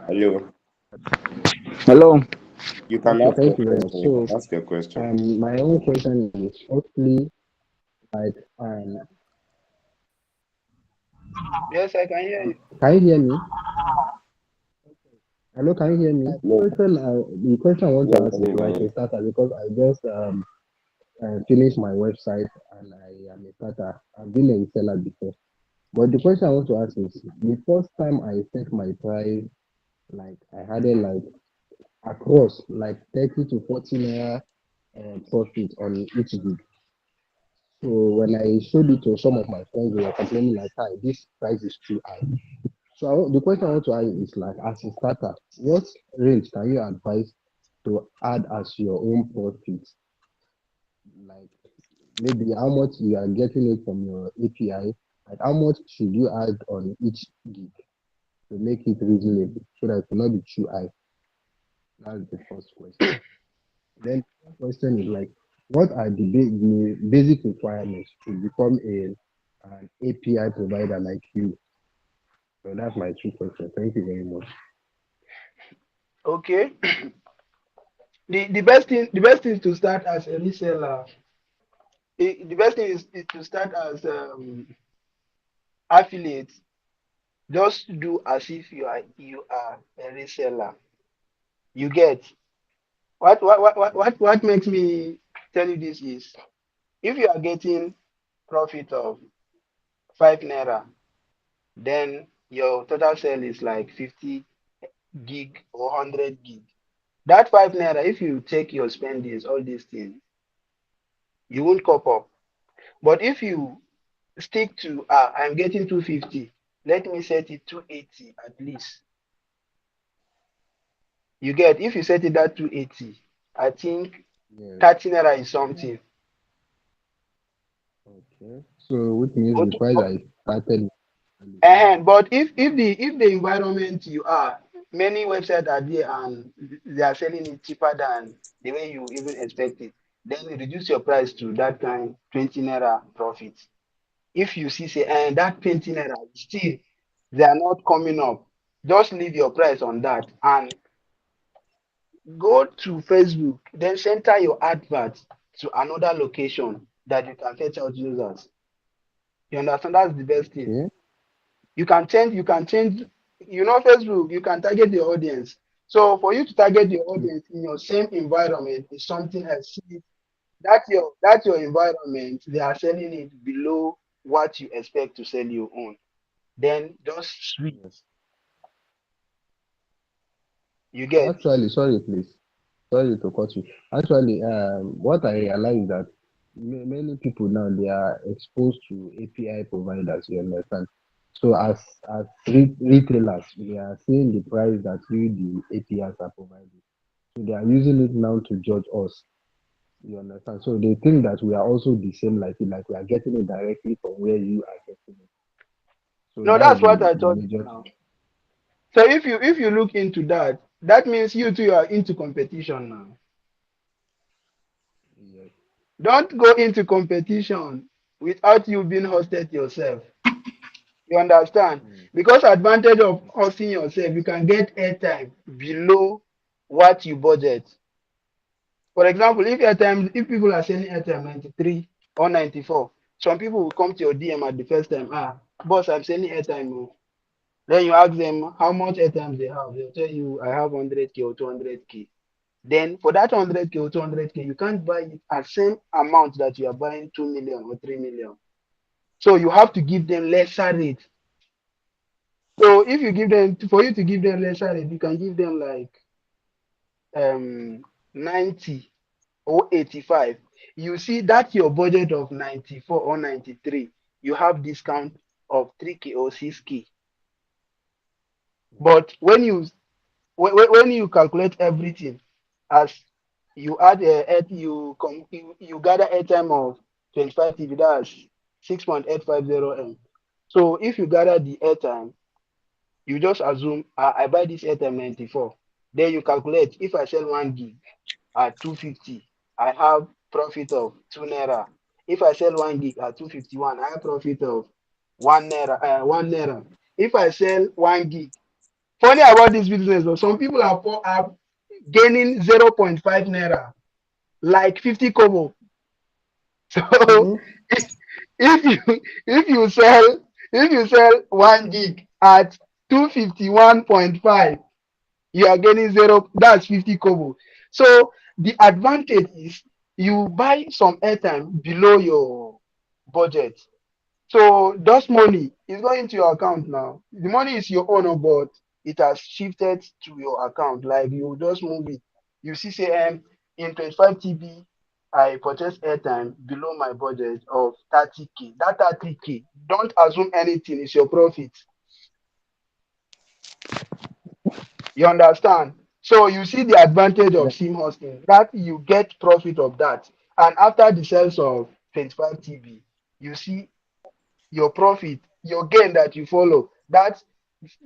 hello. Hello. You can Okay, ask your thank you very much. question. You So, can ask your question. my own question is firstly, like, Yes, I can hear you. can you hear me? Hello, can you hear me? No, The question I want to yeah, ask is we can like hear a you. starter because I just finished my website and I am a starter. I've been a seller before. But the question I want to ask is the first time I set my price, like I had it like across like 30 to 40 naira profit on each gig. So when I showed it to some of my friends, they were complaining like, "Hi, this price is too high." So the question I want to ask is like, as a starter, what range can you advise to add as your own profit? Like maybe how much you are getting it from your API, and how much should you add on each gig to make it reasonable so that it will not be too high? That's the first question. Then the second question is like, what are the basic requirements to become an API provider like you? So that's my two questions. Thank you very much. Okay. The best thing to start as a reseller. The best thing is to start as affiliate. Just do as if you are a reseller. You get what makes me tell you this is if you are getting profit of 5 naira, then your total sale is like 50 gig or 100 gig. That 5 naira, if you take your spendings, all these things, you won't cop up. But if you stick to I'm getting 250, let me set it 280 at least. You get if you set it at 280, I think Yes. 30 naira is something. Okay. So which means the Okay. price I started is low. But if the environment you are, many websites are there and they are selling it cheaper than the way you even expect it, then you reduce your price to that kind 20 naira profit. If you see say that 20 naira still they are not coming up, just leave your price on that and go to Facebook, then center your advert to another location that you can fetch out users. You understand? That's the best thing. Okay. You can change, Facebook, you can target the audience. So for you to target the audience in your same environment is something else. See, that your environment, they are selling it below what you expect to sell your own. Then just switch. Yes. You get. Actually, sorry, please. Sorry to cut you. Actually, what I realized that many people now they are exposed to API providers. You understand? So as retailers, we are seeing the price that we the APIs are providing. So they are using it now to judge us. You understand? So they think that we are also the same like you, like we are getting it directly from where you are getting it. So No, that's that's what the I told you major now. thing. So if you look into that, that means you two are into competition now. Yes. Don't go into competition without you being hosted yourself. You understand? Mm. Because advantage of hosting yourself, you can get airtime below what you budget. For example, if people are selling airtime 93 or 94, some people will come to your DM at the first time. Ah, boss, I'm selling airtime. Oh. Then you ask them how much airtime they have. They'll tell you I have 100K or 200K. Then for that 100K or 200K, you can't buy it at same amount that you are buying 2 million or 3 million. So you have to give them lesser rate. So if you give them, for you to give them lesser rate, you can give them like um 90 or 85. You see that your budget of 94 or 93, you have discount of 3K or 6K. But when you calculate everything as you add you gather airtime of 25 TB, that's 6.850 M. So if you gather the airtime, you just assume I buy this airtime 94. Then you calculate if I sell 1 gig at 250, I have profit of 2 naira. If I sell 1 gig at 251, I have profit of 1 naira. If I sell 1 gig, funny about this business, but some people are gaining 0.5 naira, like 50 kobo. So Mm-hmm. if you if you sell if you sell 1 gig at 251.5, you are getting zero, that's 50 kobo. So the advantage is you buy some airtime below your budget. So those money is going to your account now. The money is your own, but it has shifted to your account. Like you just move it. You see, say, in 25 TB, I purchased airtime below my budget of 30K. That 30K, don't assume anything, it's your profit. You understand? So you see the advantage Yeah. of SIM hosting, that you get profit of that. And after the sales of 25 TB, you see your profit, your gain that you follow. That's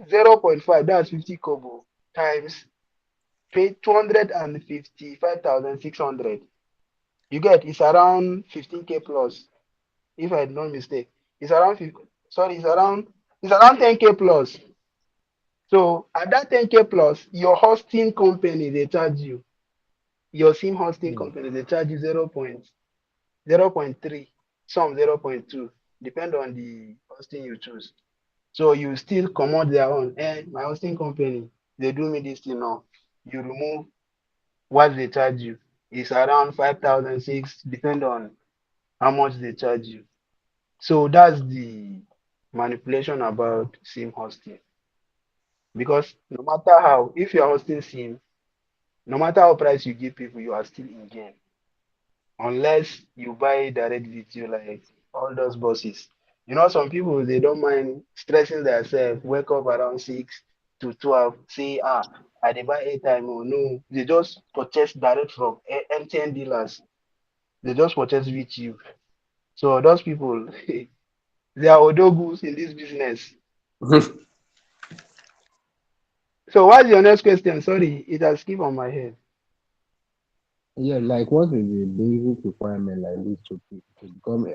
0.5, that's 50 kobo times pay 255,600. You get it's around 15K plus, if I don't mistake. It's around 50, sorry, it's around 10K plus. So at that 10K plus, your hosting company they charge you. Your SIM hosting Mm. company they charge you 0.3, some 0.2, depend on the hosting you choose. So you still come out their own. And my hosting company, they do me this thing now. You remove what they charge you. It's around 5,006, depend on how much they charge you. So that's the manipulation about SIM hosting. Because no matter how, if you're hosting SIM, no matter how price you give people, you are still in gain. Unless you buy directly to like all those bosses. You know, some people they don't mind stressing themselves, wake up around 6 to 12, say, I dey buy airtime. Oh no, they just purchase direct from MTN dealers. They just purchase with you. So those people they are odogus in this business. So what's your next question? Sorry, it has skipped on my head. Yeah, like what is the basic requirement like this to become a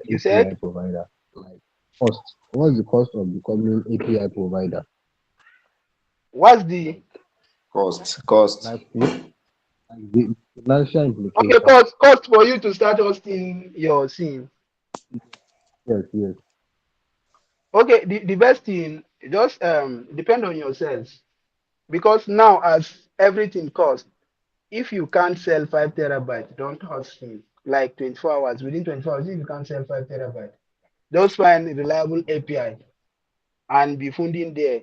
You API said provider? Like cost. What's the cost of becoming API provider? what's the Cost. Like the financial okay implication. cost for you to start hosting your scene? Yes, yes. Okay, the best thing just depend on your sales, because now as everything costs, if you can't sell 5 terabytes, don't host him like 24 hours. Within 24 hours, if you can't sell 5 terabytes, just find a reliable API and be funding there.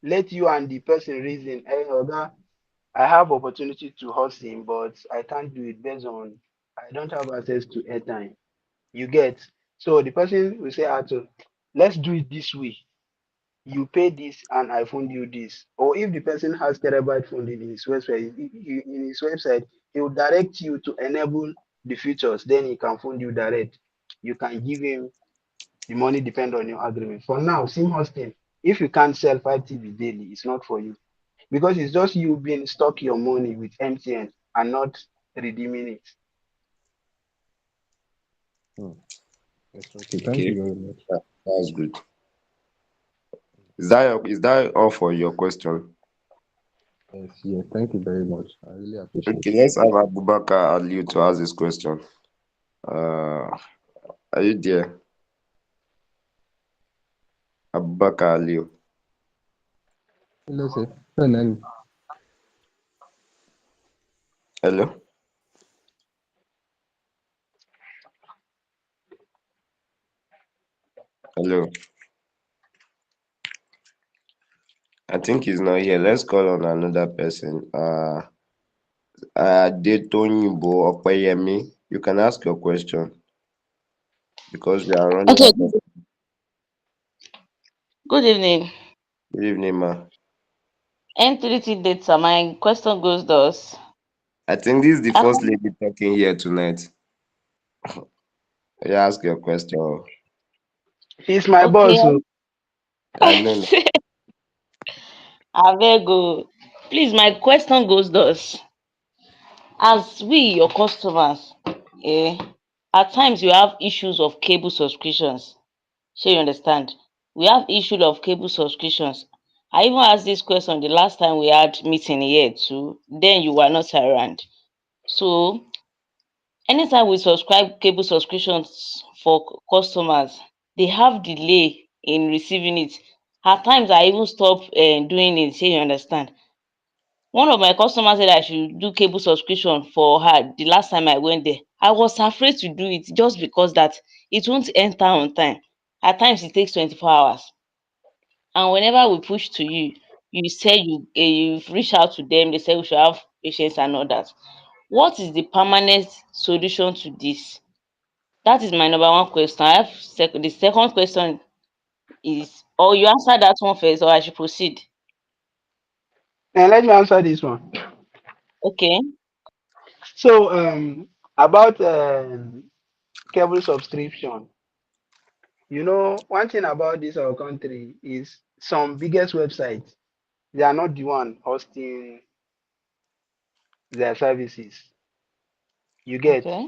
Let you and the person reason, hey, Oga, I have opportunity to host him, but I can't do it based on I don't have access to airtime. You get? So the person will say, Arthur, let's do it this way. You pay this and I fund you this. Or if the person has terabyte funding in his website, in his website, he will direct you to enable the features. Then he can fund you direct. You can give him the money depend on your agreement. For now, sim hosting, if you can't sell 5 TB daily, it's not for you because it's just you being stuck your money with MTN and not redeeming it. Hmm. It's okay. Thank you Okay, very much. that's good. Is that all for your question? Yes, yes. Thank you very much. I really appreciate. Okay, let's have Abubakar Aliu to ask this question. Uh, are you there, Abubakar Aliu? Let's say, and then Hello, hello. I think he's not here. Let's call on another person. Adetonyinbo Opeyemi, you can ask your question because we are running Okay, out of. good evening. Good evening, ma. N3T data. My question goes thus. I think this is the After, first lady talking here tonight. You ask your question. He's my okay, boss. So I know. Now. Avego. Please, my question goes thus. As we, your customers, eh, at times you have issues of cable subscriptions. So you understand? We have issue of cable subscriptions. I even asked this question the last time we had meeting here too. Then you were not around. So anytime we subscribe cable subscriptions for customers, they have delay in receiving it. At times, I even stop doing it. Say you understand. One of my customers said I should do cable subscription for her. The last time I went there, I was afraid to do it just because that it won't enter on time. At times, it takes 24 hours. And whenever we push to you, you say you've reached out to them. They say we should have patience and all that. What is the permanent solution to this? That is my number one question. I have the second question is, or you answer that one first, or I should proceed. and let me answer this one. Okay, So about cable subscription, one thing about this our country is some biggest websites they are not the one hosting their services. You get? okay,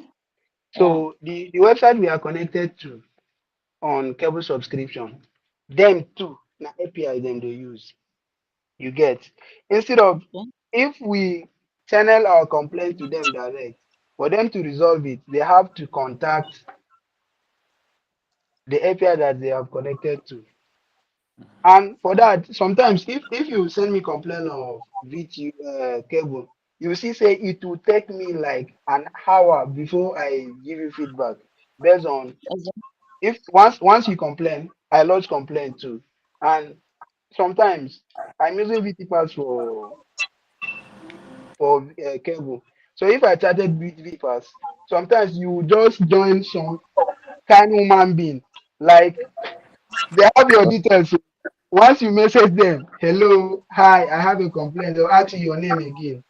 yeah, So the website we are connected to on cable subscription, them too, na API them they use. You get? Instead of okay, if we channel our complaint to them direct, for them to resolve it, they have to contact the API that they have connected to. And for that, sometimes if you send me complaint of VT cable, you see say it will take me like an hour before I give you feedback based on okay, if once you complain, I lodge complaint too. And sometimes I'm using VT pass for cable. So if I chatted with VT pass, sometimes you just join some kind human being like they have your details. Once you message them, hello, hi, I have a complaint, they'll ask you your name again.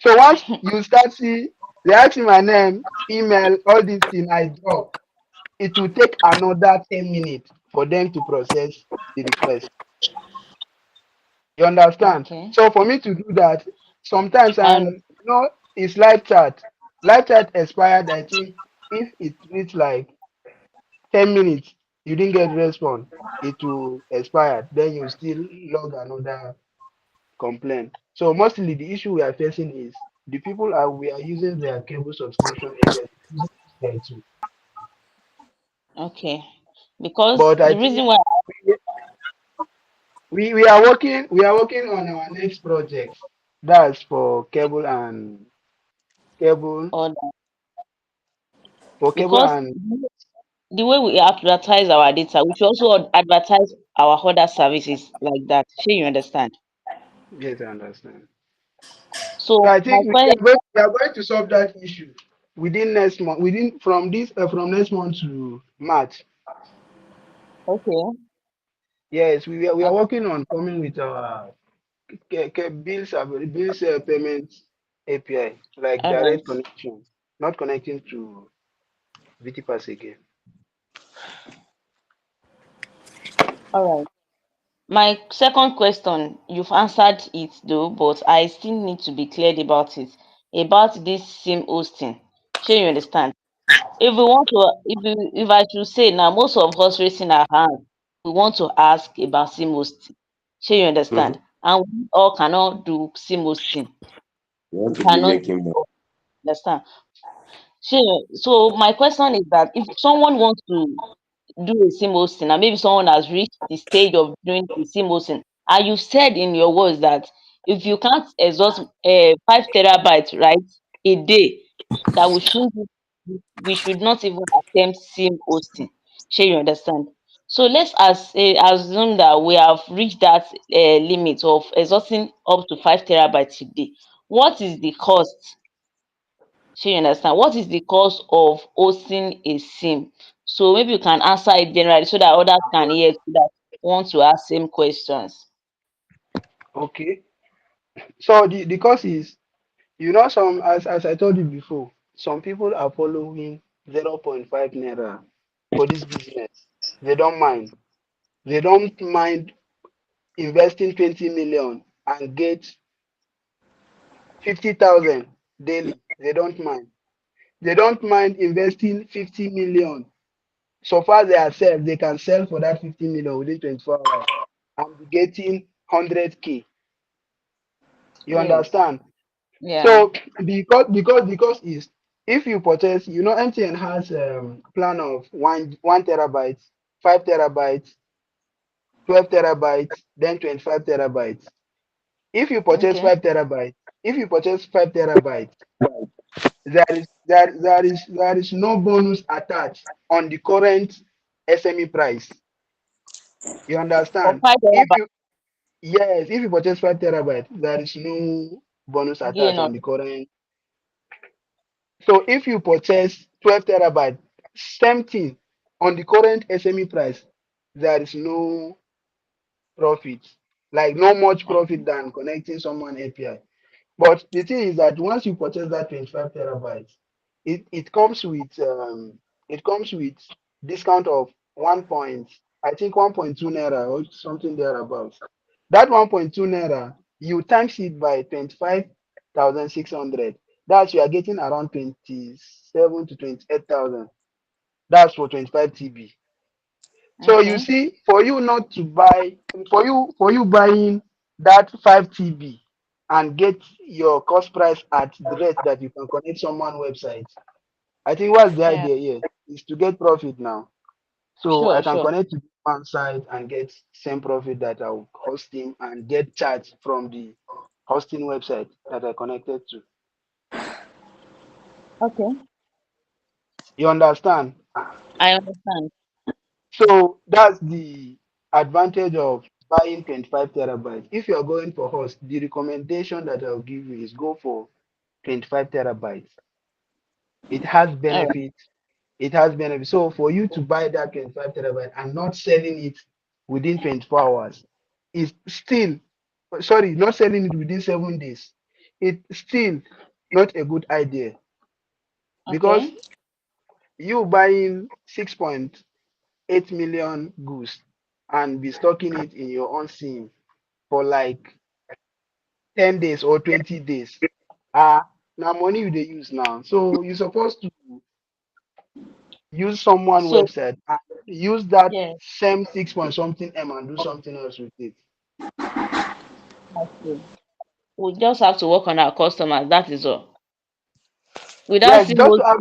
So once you start see, they ask you my name, email, all these things I drop, it will take another 10 minutes for them to process the request. You understand? okay. So for me to do that, sometimes I understand. and it's live chat. Live chat expired, I think if it reach like 10 minutes, you didn't get response, it will expire. Then you still log another complaint. So mostly the issue we are facing is the people are we are using their cable subscription agent using there too. Okay, because But I the reason think why we, we are working on our next project. That's for cable or for cable because and the way we advertise our data, we should also advertise our other services like that. Sure, you understand? yes, I understand. So So I my think question, we are going to solve that issue within next month. Within from next month to March. okay, Yes, we are okay, working on coming with our bills payment API, like all direct right, connection, not connecting to VTPass again. all right. My second question, you've answered it though, but I still need to be clear about it, about this SIM hosting. Sure, you understand? If we want to, if I should say now, most of us raising our hand, we want to ask about SIM hosting. Sure, you Mm-hmm. understand? And we all cannot do SIM hosting. You want to be Cannot making more. understand. Sure. So my question is that if someone wants to do a SIM hosting, and maybe someone has reached the stage of doing the SIM hosting, and you said in your words that if you can't exhaust 5 terabytes, right, a day, that we should not even attempt SIM hosting. Sure, you understand? So let's assume that we have reached that limit of exhausting up to 5 terabytes a day. What is the cost? Shey you understand? What is the cost of hosting a SIM? So maybe you can answer it generally so that others can hear too that want to ask same questions. Okay. So the cost is, some, as I told you before, some people are following 0.5 naira for this business. They don't mind. They don't mind investing 20 million and get 50,000 daily. They don't mind. They don't mind investing 50 million. So far they are sell, they can sell for that 50 million within 24 hours and be getting 100K. You Yes. understand? Yeah. So because is, if you purchase, MTN has plan of one terabyte, 5 terabytes, 12 terabytes, then 25 terabytes. If you purchase Okay. 5 terabytes, if you purchase 5 terabytes, there is no bonus attached on the current SME price. You For understand? five If terabyte you Yes, if you purchase 5 terabytes, there is no bonus gain attached on on the current. So if you purchase 12 terabytes, same thing on the current SME price, there is no profit, like no much profit than connecting someone API. But the thing is that once you purchase that 25 terabytes, it comes with discount of I think 1.2 naira or something thereabouts. That 1.2 naira, you times it by 25,600. That's, you are getting around 27 to 28,000. That's for 25 TB. So you okay. see, for you buying that 5 TB and get your cost price at the rate that you can connect someone website. I think what's the Yeah. idea here is to get profit now. So I Sure, can sure. connect to one site and get same profit that I'll host him and get charged from the hosting website that I connected to. Okay. You understand? I understand. So that's the advantage of buying 25 terabytes. If you're going for host, the recommendation that I'll give you is go for 25 terabytes. It has All right. benefits. It has benefits. So for you to buy that 25 terabyte and not selling it within 24 hours is still, sorry, not selling it within 7 days. It's still not a good idea because Okay. you buying 6.8 million goose and be stocking it in your own sim for like 10 days or 20 days. Now money you dey use now. So you're supposed to use someone So website and use that yeah, same 6 point something M and do something else with it. that's true. We just have to work on our customers. That is all. Without Yes, seeing just to have,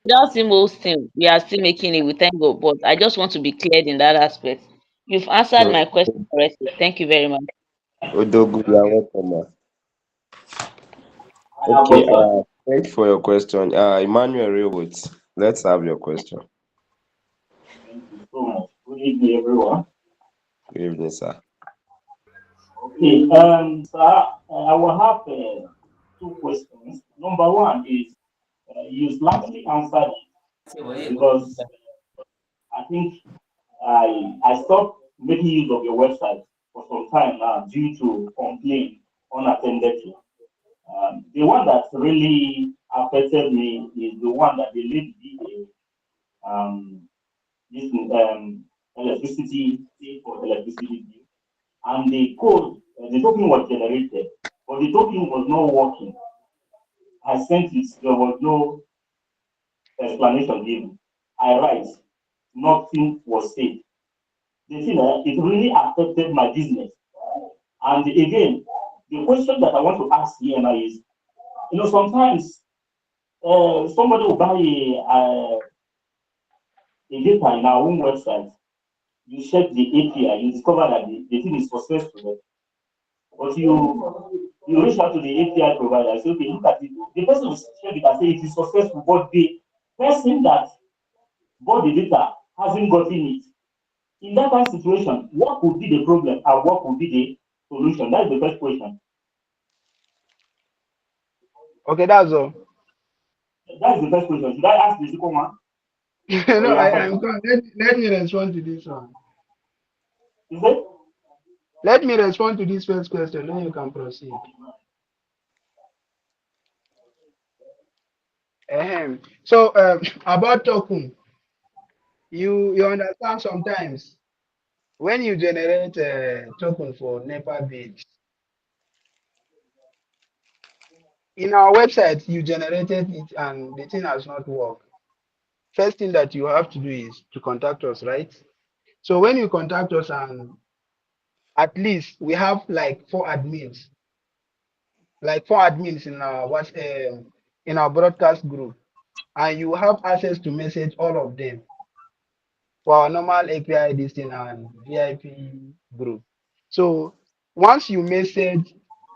without seeing hosting, we are still making it. We thank God. But I just want to be cleared in that aspect. You've answered my question correctly. Thank you very much. Odogu, you are okay. welcome. Okay, thank you for your question. Emmanuel Rewoods, let's have your question. Thank you so much. Good evening, everyone. Good evening, sir. Okay, sir, I will have two questions. Number one is you slightly answered it because I think I stopped making use of your website for some time now due to complaint unattended to. The one that really affected me is the one that the lady did this electricity pay for electricity bill, and the code, the token was generated, but the token was not working. I sent it, there was no explanation given. I write, nothing was said. The thing it really affected my business. And again, the question that I want to ask here now is, sometimes somebody will buy a data in our own website. You check the API, you discover that the thing is successful, but you reach out to the API provider and say, okay, look at it. The person will check it and say it is successful, but the person that bought the data hasn't gotten it. In that kind of situation, what could be the problem and what could be the solution? That's the first question. Okay, that's all. That's the first question. Should I ask the second one or No, you answer I'm first? come. Let me respond to this one. Is it? Let me respond to this first question, then you can proceed. So about token, you understand sometimes when you generate a token for NEPA bill, in our website you generated it and the thing has not worked. First thing that you have to do is to contact us, right? So when you contact us, and at least we have like four admins in our in our broadcast group, and you have access to message all of them for our normal API this thing and VIP group. So once you message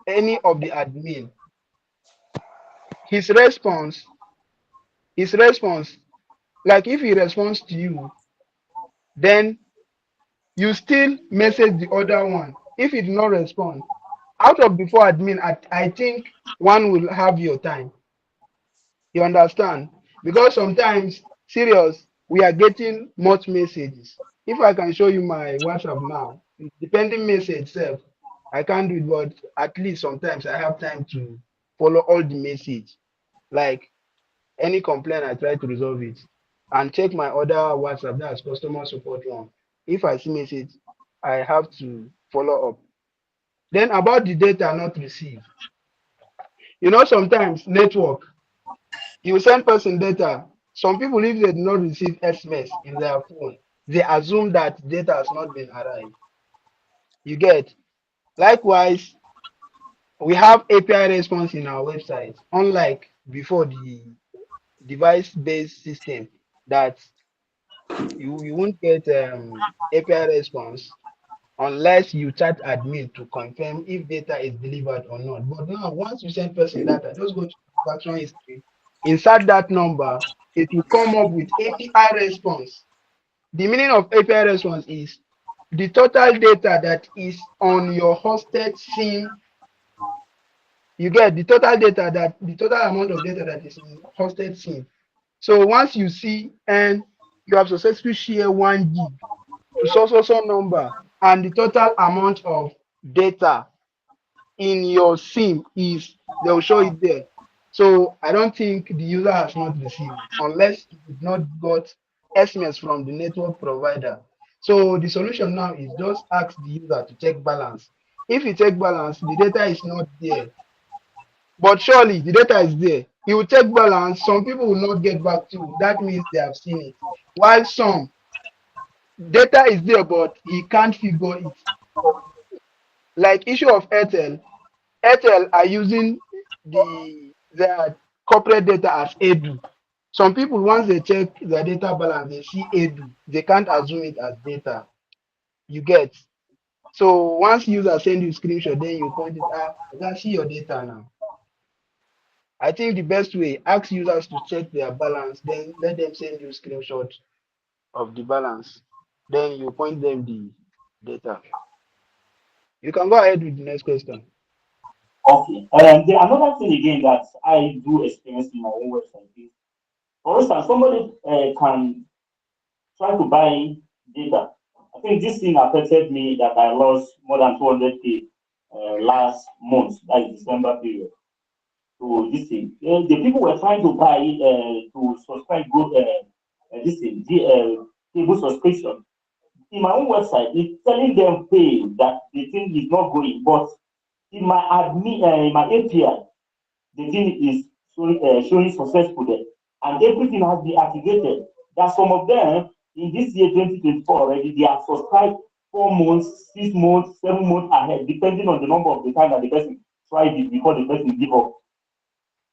any of the admin, his response, his response, like if he responds to you, then you still message the other one. If he did not respond, out of the four admin, I think one will have your time. You understand? Because sometimes, serious, we are getting much messages. If I can show you my WhatsApp now, depending message self, I can't do it, but at least sometimes I have time to follow all the message. Like any complaint, I try to resolve it and check my other WhatsApp, that's customer support one. If I see message, I have to follow up. Then about the data not received, sometimes network, you send person data. Some people, if they do not receive SMS in their phone, they assume that data has not been arrived. You get. Likewise, we have API response in our website, unlike before the device-based system that you won't get API response unless you chat admin to confirm if data is delivered or not. But now, once you send person data, just go to transaction history, insert that number, it will come up with API response. The meaning of API response is the total data that is on your hosted SIM. You get the total amount of data that is in hosted SIM. So once you see and you have successfully shared 1 gig to so number, and the total amount of data in your SIM is, they'll show it there. So I don't think the user has not received unless it did not got SMS from the network provider. So the solution now is just ask the user to check balance. If you check balance, the data is not there, but surely the data is there. You will check balance. Some people will not get back to you. That means they have seen it. While some data is there, but he can't figure it. Like issue of Airtel, Airtel are using their corporate data as Edu. Some people, once they check their data balance, they see Edu. They can't assume it as data. You get. So once user send you screenshot, then you point it out. I can see your data now. I think the best way, ask users to check their balance, then let them send you screenshot of the balance. Then you point them the data. You can go ahead with the next question. Okay. The another thing again that I do experience in my own website is, for instance, somebody can try to buy data. I think this thing affected me that I lost more than 200K last month, that is December period. So this thing, the people were trying to buy to subscribe good this thing, the cable subscription. In my own website, it's telling them pay that the thing is not going, but in my admin, in my API, the thing is showing successful there, and everything has been activated. That some of them in this year 2024 already they are subscribed 4 months, 6 months, 7 months ahead, depending on the number of the time that the person tried it before the person give up.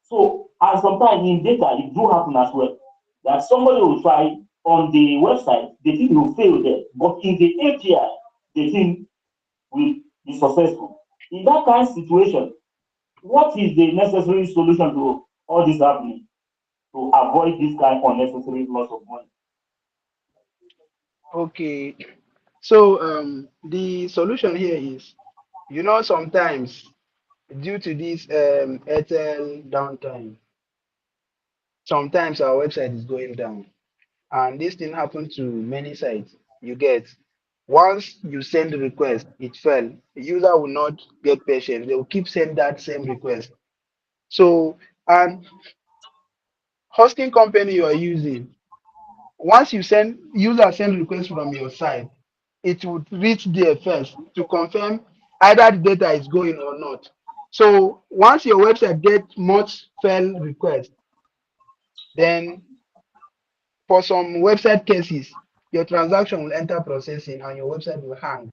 So, and sometimes in data, it do happen as well that somebody will try on the website, the thing will fail there, but in the API, the thing will be successful. In that kind of situation, what is the necessary solution to all this happening to avoid this kind of unnecessary loss of money? Okay. So the solution here is, sometimes due to this Airtel downtime, sometimes our website is going down. And this thing happened to many sites. You get, once you send the request, it fell. The user will not get patient. They will keep sending that same request. So, and hosting company you are using, once you send user send request from your side, it would reach there first to confirm either the data is going or not. So once your website gets much fail request, then for some website cases, your transaction will enter processing and your website will hang.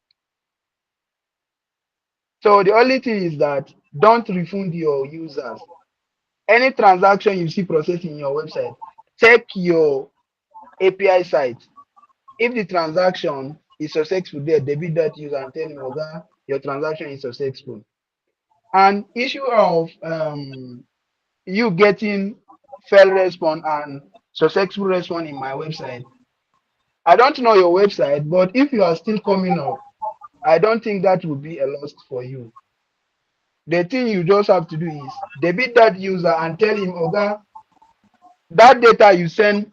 So the only thing is that don't refund your users. Any transaction you see processing in your website, check your API site. If the transaction is successful there, debit that user and tell him, Oga, your transaction is successful. And issue of you getting fail response and successful response in my website. I don't know your website, but if you are still coming up, I don't think that will be a loss for you. The thing you just have to do is debit that user and tell him, Oga, that data you send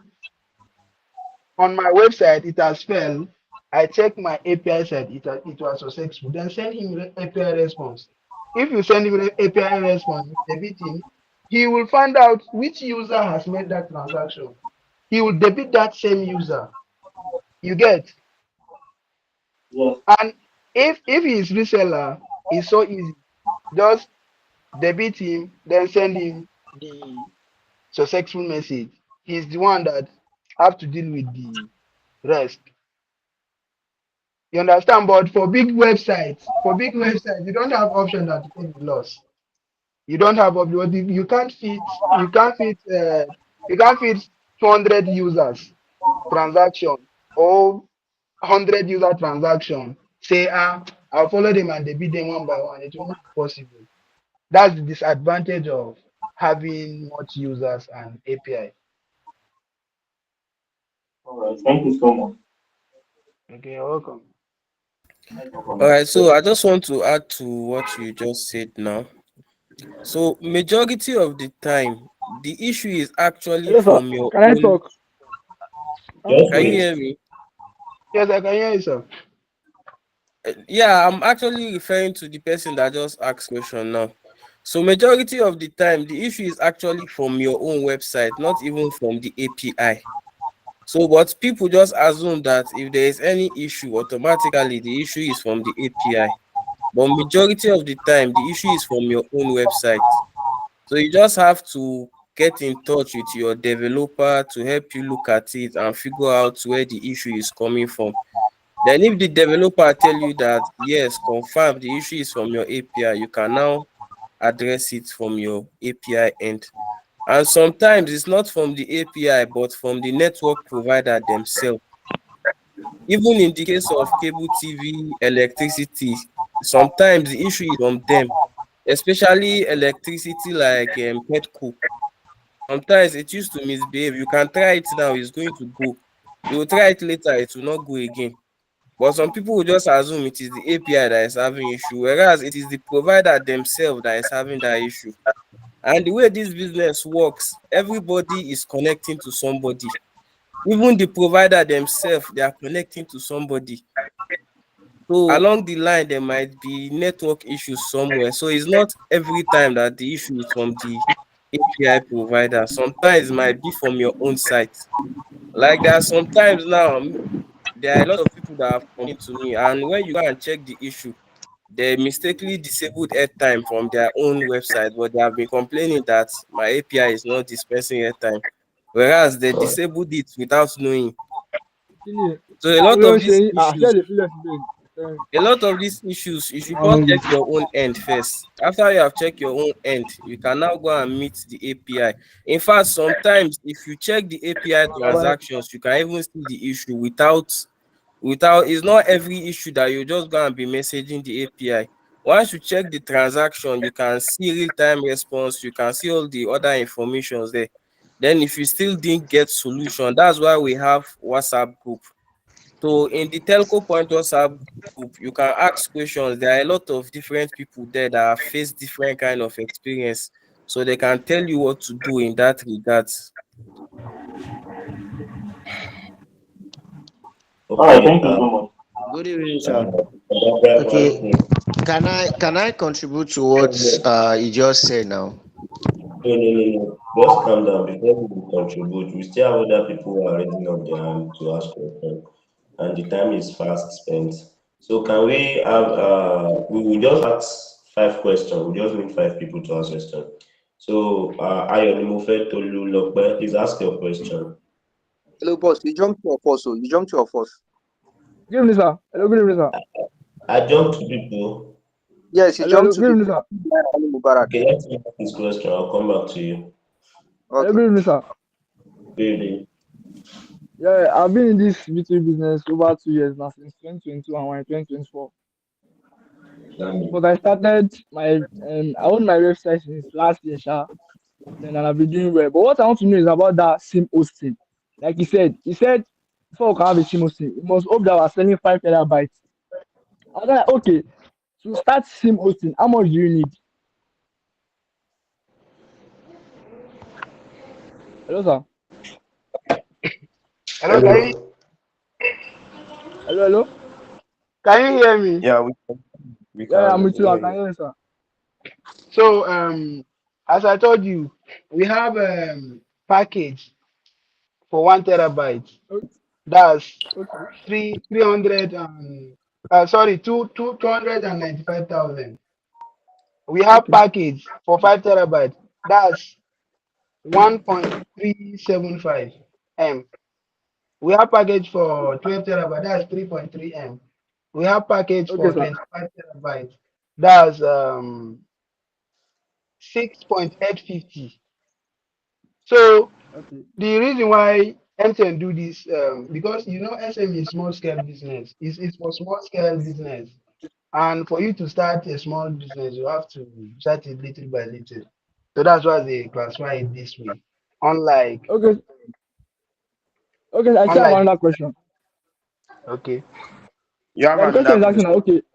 on my website, it has failed. I check my API side, it was successful. Then send him API response. If you send him API response, debit him, he will find out which user has made that transaction. He will debit that same user. You get? Yes. And if he is reseller, it's so easy. Just debit him, then send him the successful message. He's the one that have to deal with the rest. You understand? But for big websites, you don't have option that to take the loss. You don't have option. You can't fit 200 users transaction or 100 user transaction. Say, I'll follow them and they beat them one by one. It won't be possible. That's the disadvantage of having much users and API. All right. Thank you so much. Okay, you're welcome. No All problem. right, so I just want to add to what you just said now. So majority of the time, the issue is actually Hello, sir. from your Can I own. talk? I want Just to Can you talk. wait. hear me? Yes, I can hear you, sir. Yeah, I'm actually referring to the person that just asked question now. So majority of the time, the issue is actually from your own website, not even from the API. So, but people just assume that if there is any issue, automatically the issue is from the API. But majority of the time, the issue is from your own website. So you just have to get in touch with your developer to help you look at it and figure out where the issue is coming from. Then if the developer tell you that yes, confirm the issue is from your API, you can now address it from your API end. And sometimes it's not from the API, but from the network provider themselves. Even in the case of cable TV, electricity, sometimes the issue is from them, especially electricity like Petco. Sometimes it used to misbehave. You can try it now, it's going to go. You will try it later, it will not go again. But some people will just assume it is the API that is having issue, whereas it is the provider themselves that is having that issue. And the way this business works, everybody is connecting to somebody. Even the provider themselves, they are connecting to somebody. So along the line, there might be network issues somewhere. So it's not every time that the issue is from the API provider. Sometimes it might be from your own site. Like there are sometimes now, there are a lot of people that have complained to me, and when you go and check the issue, they mistakenly disabled airtime from their own website, but they have been complaining that my API is not dispensing airtime, whereas they disabled it without knowing. So a lot of these issues, you should first check your own end first. After you have checked your own end, you can now go and meet the API. In fact, sometimes if you check the API transactions, you can even see the issue without it's not every issue that you just go and be messaging the API. Once you check the transaction, you can see real-time response, you can see all the other informations there. Then if you still didn't get solution, that's why we have WhatsApp group. So in the Telcopoint WhatsApp group, you can ask questions. There are a lot of different people there that have faced different kind of experience. So they can tell you what to do in that regards. All right, Okay. thank you so much. Good evening, sir. Okay. Okay, can I contribute to what you just said now? No, no, no, no. Just calm down before we contribute. We still have other people who are raising up their hand to ask questions, and the time is fast spent. So can we have we will just ask 5 questions. We just need 5 people to ask questions. So Ayonimufe Tolu Lokpe, please ask your question. Hello, boss. You jumped to your first, so you jumped to your first. Good evening, sir. Hello, good evening, sir. I jumped to people. Yes, you Hello, jumped to good the evening, sir. Ali Mubarak. Okay, let's ask this question. I'll come back to you. Hello, Okay. good evening, sir. Really? Yeah, I've been in this B2B business over 2 years now, since 2022 and we're in 2024. But I started I own my website since last year, sha. Then and I've been doing well. But what I want to know is about that SIM hosting. Like he said, before we can have a SIM hosting, we must hope that we're selling 5 terabytes. I was like, okay, to start SIM hosting, how much do you need? Hello, sir. Hello, Hello. Hello, hello. can you hear me? Yeah, we Yeah, I'm can with you. hear I can you. hear you, sir. So as I told you, we have package for 1 terabyte. Okay, That's okay, 300 and sorry, 295,000. We have okay, package for 5 terabyte. That's 1.375 m. We have package for 12 terabyte. That's 3.3 m. We have package okay, for sir. 25 terabyte. That's 6.850. So Okay, the reason why MTN do this, because SME is small scale business. It's for small scale business. And for you to start a small business, you have to start it little by little. So that's why they classify it this way. Unlike, okay, okay. I still have unlike, another question. okay. You have Yeah, the question another is asking that, question? okay,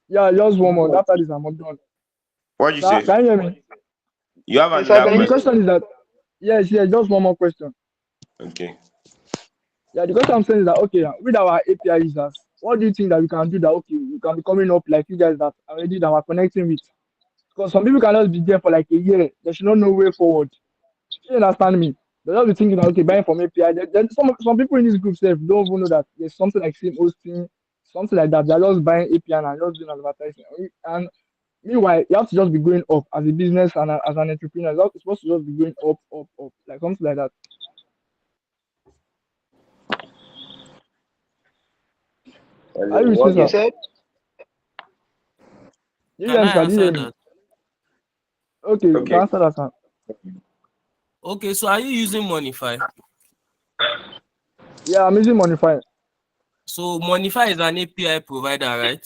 yeah, just one more. After this, I'm done. What you Sir, say? can you hear me? You have Yes, I another Yeah, can the hear question? question is that, yes, yes, just one more question. Okay. Yeah, the question I'm saying is that, okay, with our API users, what do you think that we can do that, okay, we can be coming up like you guys that already that we're connecting with? Because some people cannot be there for like a year. They should not know way forward. You understand me? They'll just be thinking that, okay, buying from API. Then some people in this group self don't even know that there's something like same hosting, something like that. They're just buying API and just doing advertising. And meanwhile, you have to just be going up as a business and as an entrepreneur. You're supposed to just be going up, up, up, like something like that. Are Hello, you with me, what's you sir? your said. You hear Can me, I sir? Do you answer hear me? that? Okay, you can okay? answer that, sir. Okay, so are you using Monify? Yeah, I'm using Monify. So Monify is an API provider, right?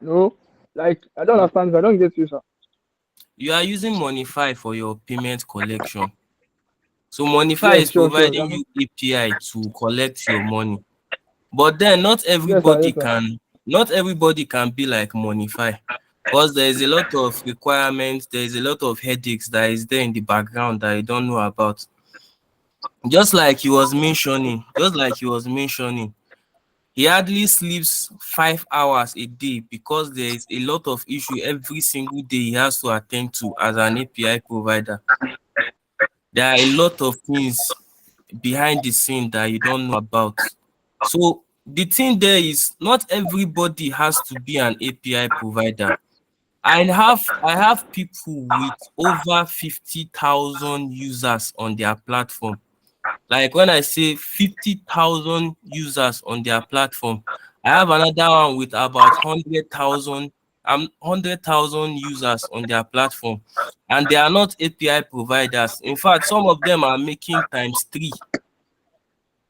No, like I don't understand. I don't get you, sir. You are using Monify for your payment collection. So Monify Yes, is sure, sure. providing I mean, you API to collect your money. But then not Yes, sir. everybody Yes, sir. can be like Monify, because there is a lot of requirements, there is a lot of headaches that is there in the background that you don't know about. Just like he was mentioning, he hardly sleeps 5 hours a day because there is a lot of issue every single day he has to attend to as an API provider. There are a lot of things behind the scene that you don't know about. So the thing there is not everybody has to be an API provider. I have people with over 50,000 users on their platform. Like when I say 50,000 users on their platform, I have another one with about 100,000 users on their platform, and they are not API providers. In fact, some of them are making times three.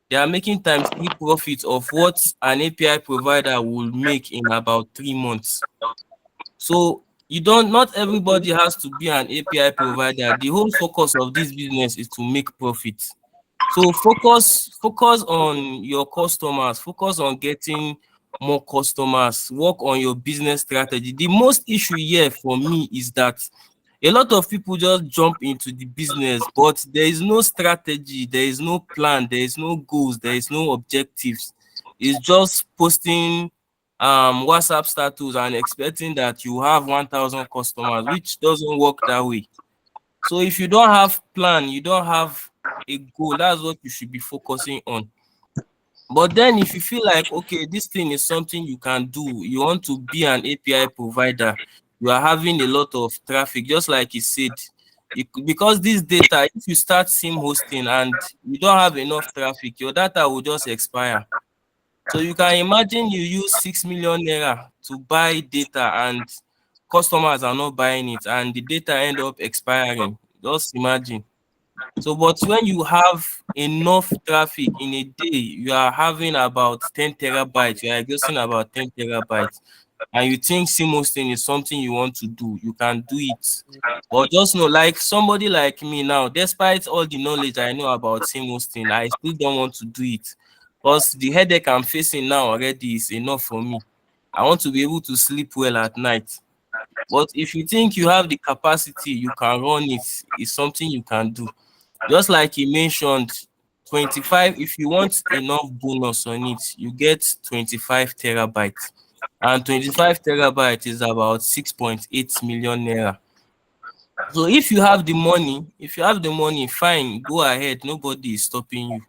They are making times three profits of what an API provider will make in about 3 months. So you don't not everybody has to be an API provider. The whole focus of this business is to make profit. So focus on your customers, focus on getting more customers, work on your business strategy. The most issue here for me is that a lot of people just jump into the business, but there is no strategy, there is no plan, there is no goals, there is no objectives. It's just posting WhatsApp status and expecting that you have 1,000 customers, which doesn't work that way. So if you don't have plan, you don't have a goal, that's what you should be focusing on. But then if you feel like, okay, this thing is something you can do, you want to be an API provider, you are having a lot of traffic, just like you said, because this data, if you start SIM hosting and you don't have enough traffic, your data will just expire. So you can imagine you use 6 million naira to buy data and customers are not buying it and the data end up expiring. Just imagine. So, but when you have enough traffic in a day, you are having about 10 terabytes, you are exhausting about 10 terabytes, and you think SIM hosting is something you want to do, you can do it. But just know, like somebody like me now, despite all the knowledge I know about SIM hosting, I still don't want to do it because the headache I'm facing now already is enough for me. I want to be able to sleep well at night. But if you think you have the capacity, you can run it, it's something you can do. Just like he mentioned, 25, if you want enough bonus on it, you get 25 terabytes. And 25 terabytes is about 6.8 million naira. So if you have the money, fine, go ahead. Nobody is stopping you.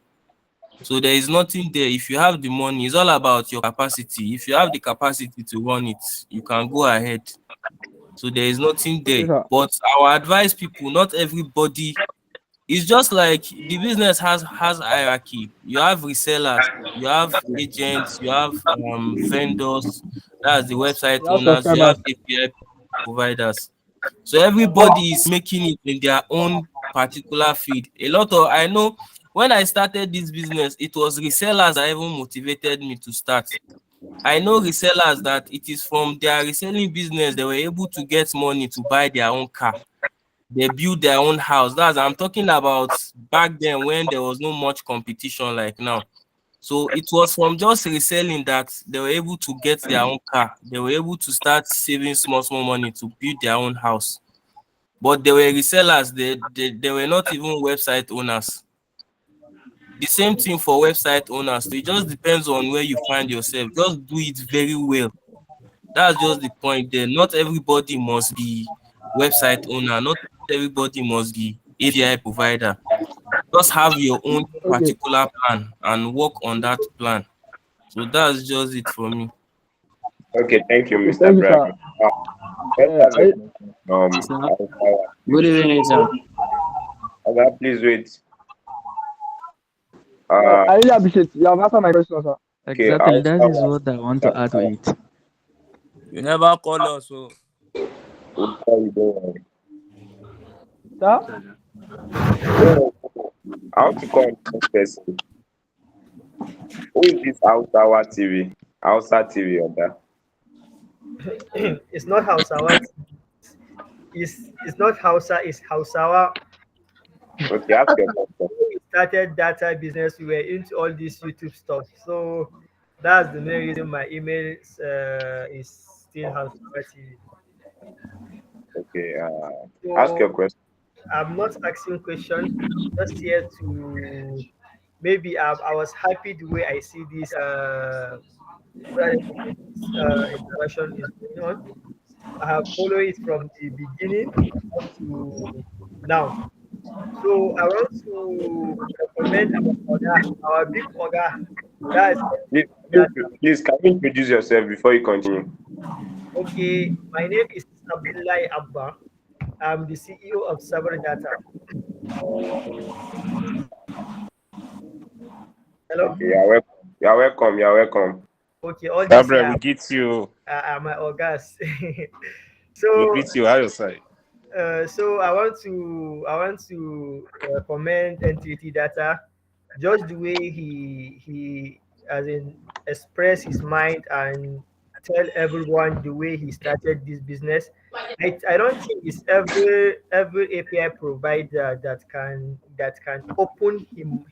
So there is nothing there. If you have the money, it's all about your capacity. If you have the capacity to run it, you can go ahead. So there is nothing Okay, there. sir. But I will advise people, not everybody. It's just like the business has hierarchy. You have resellers, you have agents, you have vendors, that's the website You have owners, you have subscribers. API providers. So everybody is making it in their own particular field. A lot of I know when I started this business, it was resellers that even motivated me to start. I know resellers that it is from their reselling business they were able to get money to buy their own car, they build their own house. I'm talking about back then when there was no much competition like now. So it was from just reselling that they were able to get their own car. They were able to start saving small money to build their own house. But they were resellers, they were not even website owners. The same thing for website owners. So it just depends on where you find yourself. Just do it very well. That's just the point there. Not everybody must be website owner. Not everybody must be API provider. Just have your own Okay. particular plan and work on that plan. So that's just it for me. Okay, thank you, Okay. Mr. Thank you, Brian. sir. Let's have a I question from Sir, our good TV. evening, sir. Okay, please wait. no, Uh, I really appreciate you have answered my question, sir. okay, Exactly, I'll that start is with what I want to add to Mr. it. You never call us, so We'll call you, don't worry. Sir? Don't worry. I want to call on this person. Who is this Hausawa TV? Hausa TV on that. It's not Hausawa. It's not Hausa. It's Hausawa. Okay, ask your question. When we started data business, we were into all this YouTube stuff. So That's the main reason my email is still Hausawa TV. Okay. Ask your So question. I'm not asking questions. I'm just here to maybe I was happy the way I see this what I put it, this interaction is going on. I have followed it from the beginning up to now. So I want to recommend our Oga, our big Oga. That's Please, that. please, can you introduce yourself before you continue? Okay, my name is Abdullahi Abba. I'm the CEO of Saber Data. Hello. Okay, you're welcome. You're welcome. You're welcome. Okay, all this Gabriel, here we get you. are my Ogas. We so greet you. How your side? so I want to commend N3T data, just the way he as in express his mind and tell everyone the way he started this business. I don't think it's every API provider that can open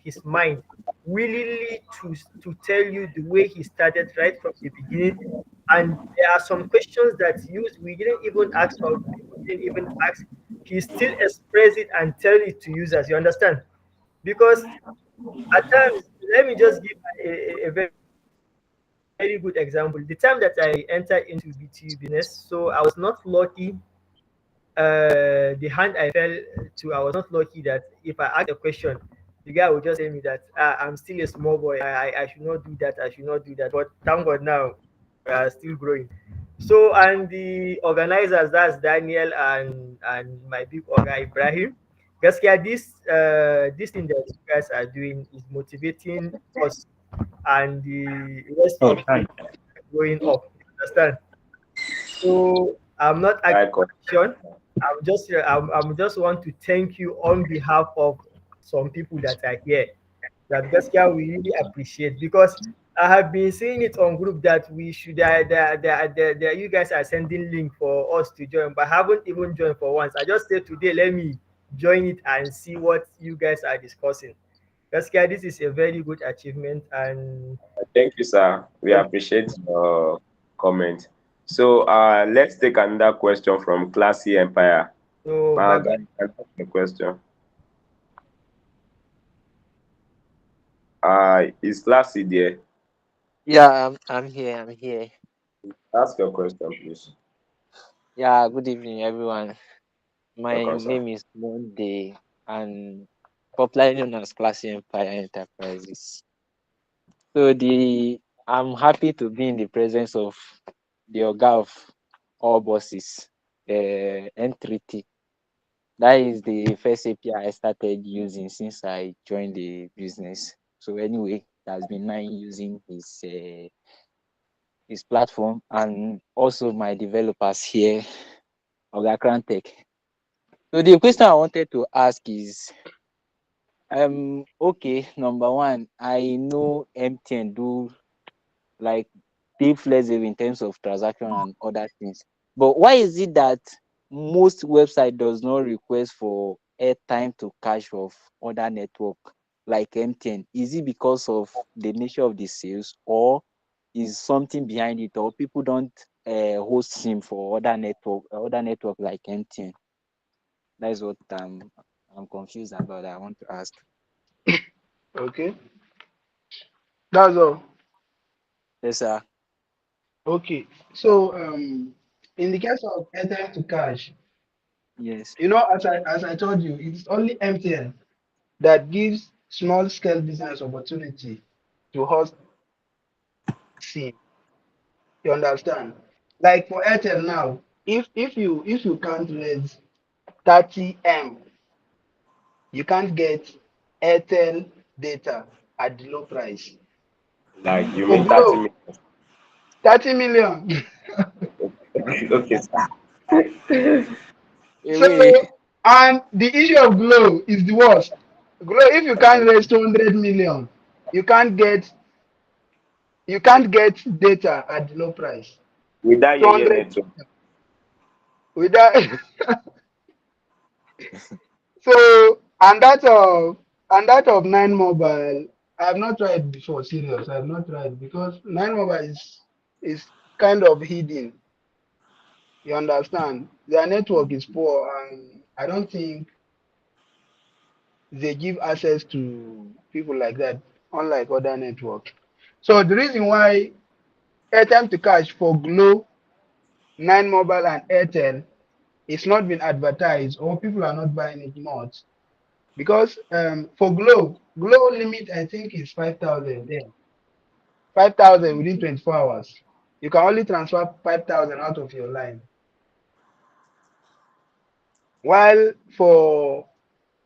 his mind willingly to tell you the way he started right from the beginning. And there are some questions that we didn't even ask, or people didn't even ask. He still express it and tell it to users. You understand? Because at times, let me just give a very good example. The time that I entered into BTU business, so I was not lucky. The hand I fell to, I was not lucky that if I ask a question, the guy would just tell me that I'm still a small boy. I should not do that. I should not do that. But thank God now, we are still growing. So, and the organizers, that's Daniel and my big guy Ibrahim. Gaskia, this thing that you guys are doing is motivating us and the rest Oh, of the thank growing up. Understand? So I'm not asking Welcome. question. I'm just want to thank you on behalf of some people that are here. That Gaskia we really appreciate, because I have been seeing it on group that we should you guys are sending link for us to join, but I haven't even joined for once. I just said today let me join it and see what you guys are discussing. Gaskia, this is a very good achievement, and Thank you, sir. We appreciate your comment. So, let's take another question from Classy Empire. so My my guy, you can ask the question. Is Classy there? Yeah, I'm here. I'm here. Ask your question, please. Yeah, good evening, everyone. My Welcome, sir. name is Monday, and popularly known as Classy Empire Enterprises. So I'm happy to be in the presence of the Oga of all bosses, N3T. That is the first API I started using since I joined the business. So anyway, it has been nice using his platform, and also my developers here, Oga Tech. So the question I wanted to ask is, okay, number one, I know MTN do like be flexible in terms of transaction and other things, but why is it that most website does not request for airtime to cash of other network like MTN? Is it because of the nature of the sales, or is something behind it, or people don't host SIM for other network like MTN? That is what I'm confused about. I want to ask. Okay, that's all. Yes, sir. Okay, so in the case of airtime to cash, Yes. as I told you, it's only MTN that gives small scale business opportunity to host SIM. You understand? Like for Airtel now, if you can't raise 30M, you can't get Airtel data at the low price. Like, you For mean 30 Glow, minutes? 30 million. Okay, sir. So, Away. and the issue of Glow is the worst. Glow, if you can't raise 200 million, you can't get you can't get data at the low price. With that yeah 200 network. with that. So and that of Nine Mobile. I have not tried before. Serious, I have not tried because Nine Mobile is kind of hidden. You understand? Their network is poor, and I don't think they give access to people like that, unlike other networks. So the reason why airtime to cash for Glow, Nine Mobile, and Airtel it's not been advertised or people are not buying it much because for Glow limit I think is 5,000 there. 5,000 within 24 hours. You can only transfer 5,000 out of your line. While for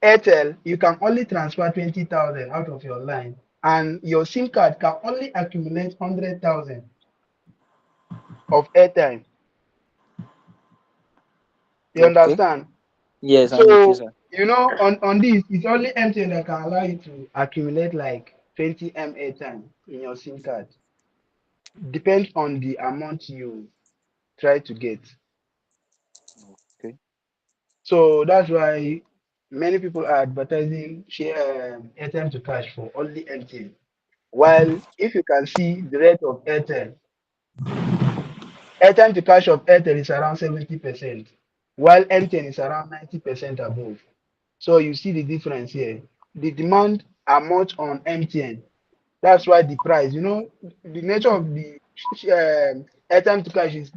Airtel, you can only transfer 20,000 out of your line, and your SIM card can only accumulate 100,000 of airtime. You Okay. understand? Yes, I'm with you, So sir. on this, it's only MTN that can allow you to accumulate like 20 M airtime in your SIM card. Depends on the amount you try to get. Okay. So that's why many people are advertising share airtime to cash for only MTN. While if you can see the rate of airtime to cash of Airtel is around 70%, while MTN is around 90% above. So you see the difference here. The demand are much on MTN. That's why the price, the nature of the airtime to cash is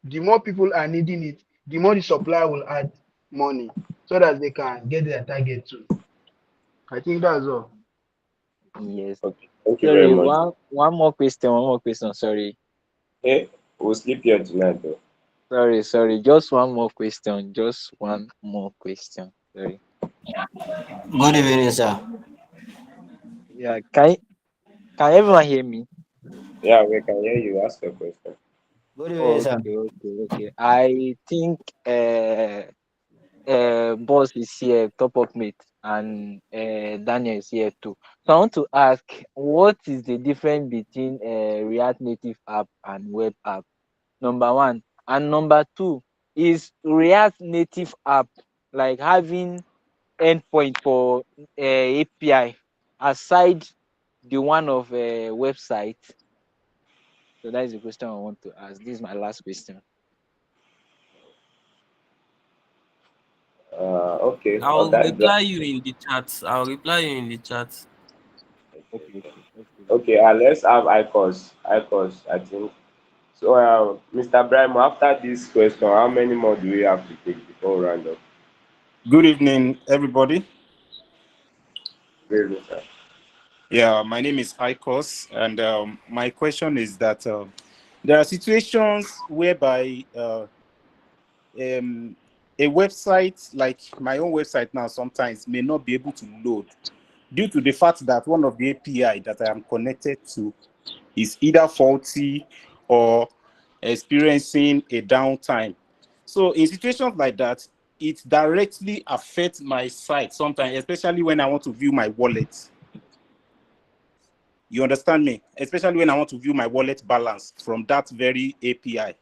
the more people are needing it, the more the supplier will add money so that they can get their target too. I think that's all. Yes. Okay, thank you very Sorry, much. one more question. One more question. Sorry. Hey, we'll sleep here tonight though. Sorry. Just one more question. Just one more question. Sorry. Good evening, sir. Yeah. Can everyone hear me? Yeah, we can hear you. Ask your question. Good evening, sir. Okay. I think boss is here, top up mate, and Daniel is here too. So I want to ask, what is the difference between React Native app and web app? Number one, and number two, is React Native app like having endpoint for API aside the one of website? So that is the question I want to ask. This is my last question. Okay, I'll Oga reply Ibrahim. you in the chat. I'll reply you in the chat. Okay. Okay, let's have ICOS. ICOS, I think. So, Mr. Brimo, after this question, how many more do we have to take before we round up? Good evening, everybody. Very good, sir. Yeah, my name is Icos, and my question is that there are situations whereby a website, like my own website now, sometimes may not be able to load due to the fact that one of the API that I am connected to is either faulty or experiencing a downtime. So in situations like that, it directly affects my site sometimes, especially when I want to view my wallet. You understand me? Especially when I want to view my wallet balance from that very API.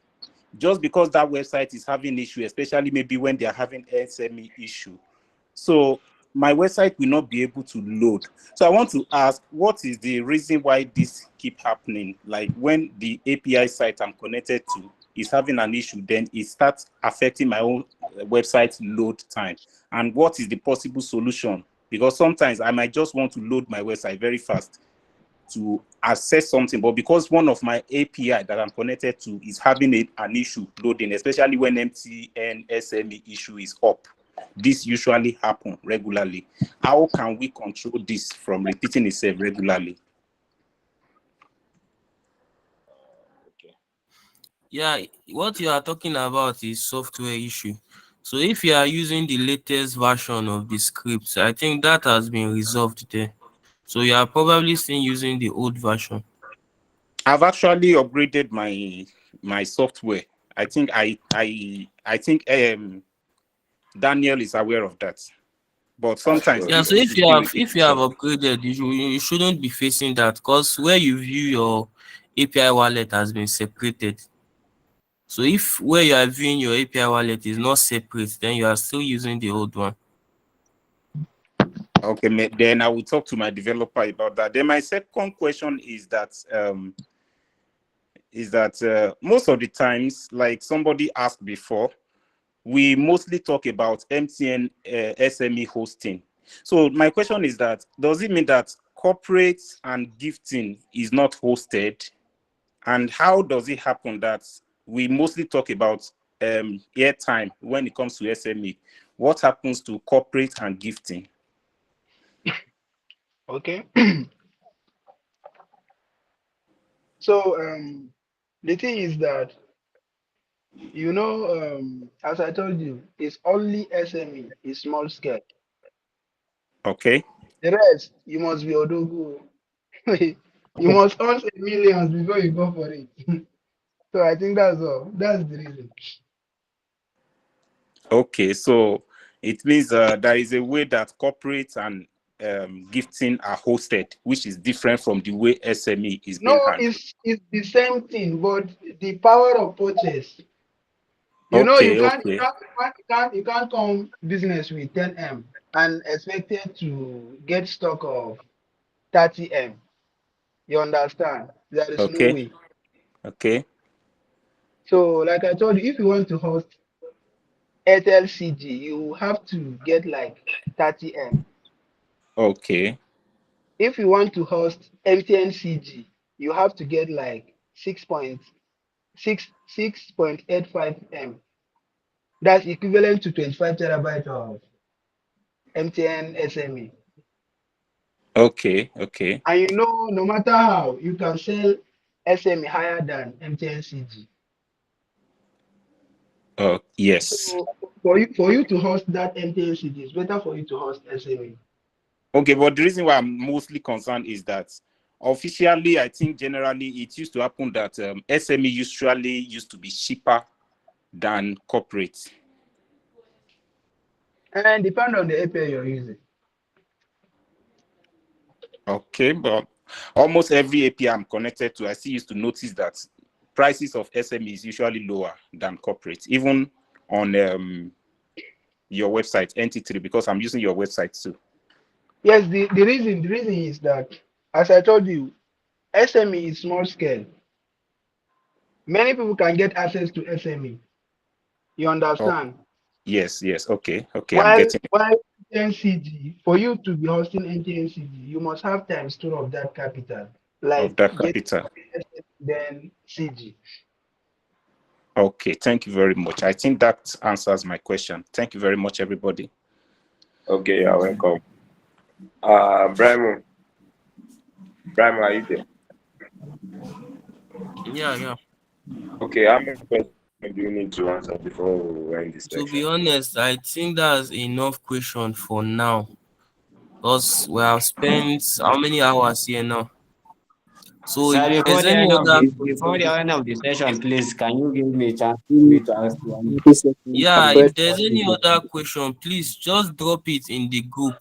Just because that website is having issue, especially maybe when they are having SME issue. So my website will not be able to load. So I want to ask, what is the reason why this keep happening? Like when the API site I'm connected to is having an issue, then it starts affecting my own website load time. And what is the possible solution? Because sometimes I might just want to load my website very fast to access something, but because one of my API that I'm connected to is having an issue loading, especially when MTN SME issue is up, this usually happen regularly. How can we control this from repeating itself regularly? Yeah, what you are talking about is software issue. So if you are using the latest version of the script, I think that has been resolved there. So you are probably still using the old version. I've actually upgraded my software. I think I think Daniel is aware of that. But sometimes Yeah, this so issue still repeats if you have itself. upgraded, you shouldn't be facing that because where you view your API wallet has been separated. So if where you are viewing your API wallet is not separate, then you are still using the old one. Okay, then I will talk to my developer about that. Then my second question is that most of the times, like somebody asked before, we mostly talk about MTN SME hosting. So my question is that, does it mean that corporate and gifting is not hosted? And how does it happen that we mostly talk about airtime when it comes to SME? What happens to corporate and gifting? Okay. So the thing is that as I told you, it's only SME, it's small scale. Okay. The rest, you must be Odogu. You must earn millions before you go for it. So I think that's all. That's the reason. Okay, so it means there is a way that corporate and gifting are hosted, which is different from the way SME is No, being handled. it's the same thing, but the power of purchase. You Okay, can't you okay, can't you can't come business with 10M and expected to get stock of 30M. You understand? There is no okay, way. okay, So, like I told you, if you want to host Airtel CG, you have to get like 30M. okay, If you want to host MTN CG, you have to get like 6.85M. That's equivalent to 25 terabyte of MTN SME. okay, okay. And no matter how, you can sell SME higher than MTN CG. Yes. So for you to host that MTN CG, it's better for you to host SME. Okay, but the reason why I'm mostly concerned is that officially, I think generally it used to happen that SME usually used to be cheaper than corporate. And depend on the API you're using. Okay, but almost every API I'm connected to, I still used to notice that prices of SME is usually lower than corporate, even on your website, N3T, because I'm using your website too. Yes, the reason is that, as I told you, SME is small scale. Many people can get access to SME. You Oh, understand? yes, yes. Okay, okay, I'm While getting it. while NCG, for you to be hosting NTNCG, you must have times two of that capital, Of like that get capital. then CG. Okay, thank you very much. I think that answers my question. Thank you very much, everybody. Okay, you're welcome. Brahmo, Brahmo, are you there? Yeah, yeah. Okay, how many questions do you need to answer before we end this To be section? honest, I think that's enough question for now. Because we have spent how many hours here now? So if Sir, there's any other before the question, end of the session, please, can you give me a chance for me to ask one yeah, if there's any question? other question, please just drop it in the group.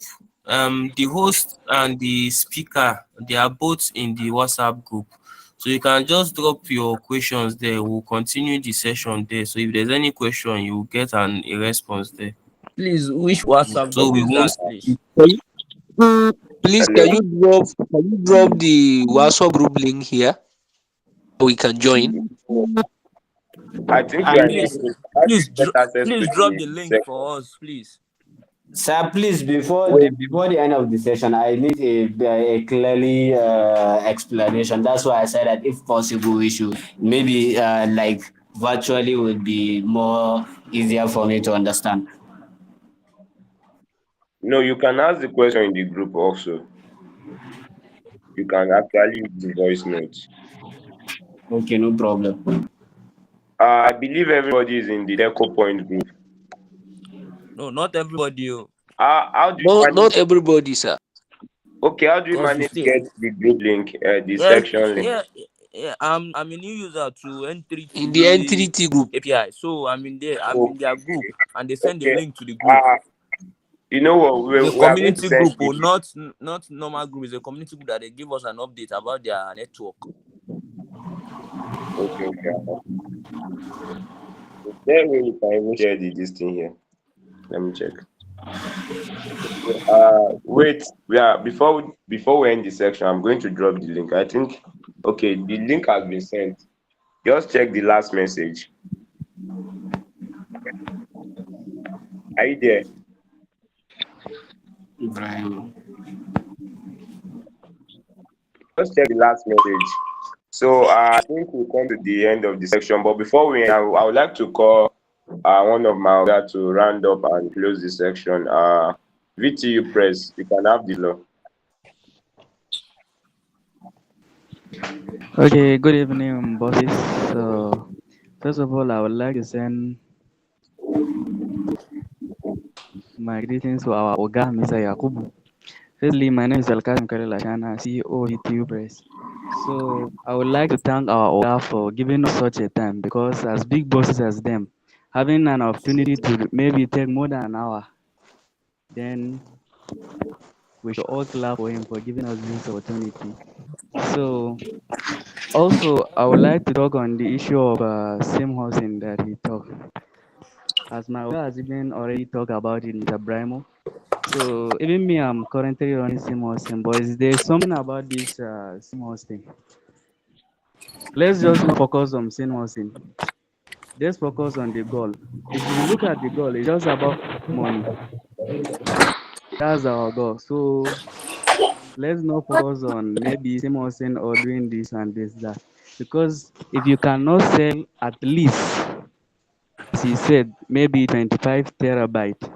The host and the speaker, they are both in the WhatsApp group. So you can just drop your questions there. We'll continue the session there. So if there's any question, you will get a response there. Please, which WhatsApp So group we is won't. that, please? Please, Hello. can you drop the WhatsApp group link here? We can join. I think you And are in Please, the how do you get access to please drop the the link section? for us, please. sir, please, before Wait, the end of the session, I need a clearly explanation. That's why I said that if possible, we should maybe like virtually would be more easier for me to understand. no, you can ask the question in the group also. You can actually use the voice notes. Okay, no problem. I believe everybody is in the Telcopoint group. No, not everybody, How do you manage? Not everybody, sir. Okay, how do you because you manage to see, get the group link, the yeah, section link? yeah, yeah. I'm a new user to In the N3T N3T group. API, so I'm in there. I'm in Okay, their group, and they send the okay. link to the group. You know what? It's a We are going to community send group, you. or not normal group. It's a community group that they give us an update about their network. Okay, okay. Is there a way you can even share this thing here? Let me check. Wait, yeah, before we end the section, I'm going to drop the link. I think okay, the link has been sent. Just check the last message. Are you there? Ibrahim. Just check the last message. So I think we come to the end of the section. But before we end, I would like to call one of my other to round up and close the section. VTU Press, you can have the floor. Okay, good evening, bosses. So, first of all, I would like to send my greetings to our Oga, Mr. Yakubu. Firstly, my name is Alkasim Karelashana, CEO VTU Press. So, I would like to thank our Oga for giving us such a time because, as big bosses as them, having an opportunity to maybe take more than an hour, then we should all clap for him for giving us this opportunity. So, also, I would like to talk on the issue of same housing that he talked. As my Oga has even already talked about it, Mr. Brimo. So even me, I'm currently running sim hosting, but there's something about this sim hosting. Let's just not focus on sim hosting. Let's focus on the goal. If we look at the goal, it's just about money. That's our goal. So let's not focus on maybe sim hosting or doing this and this that. Because if you cannot sell at least, as he said, maybe 25 terabyte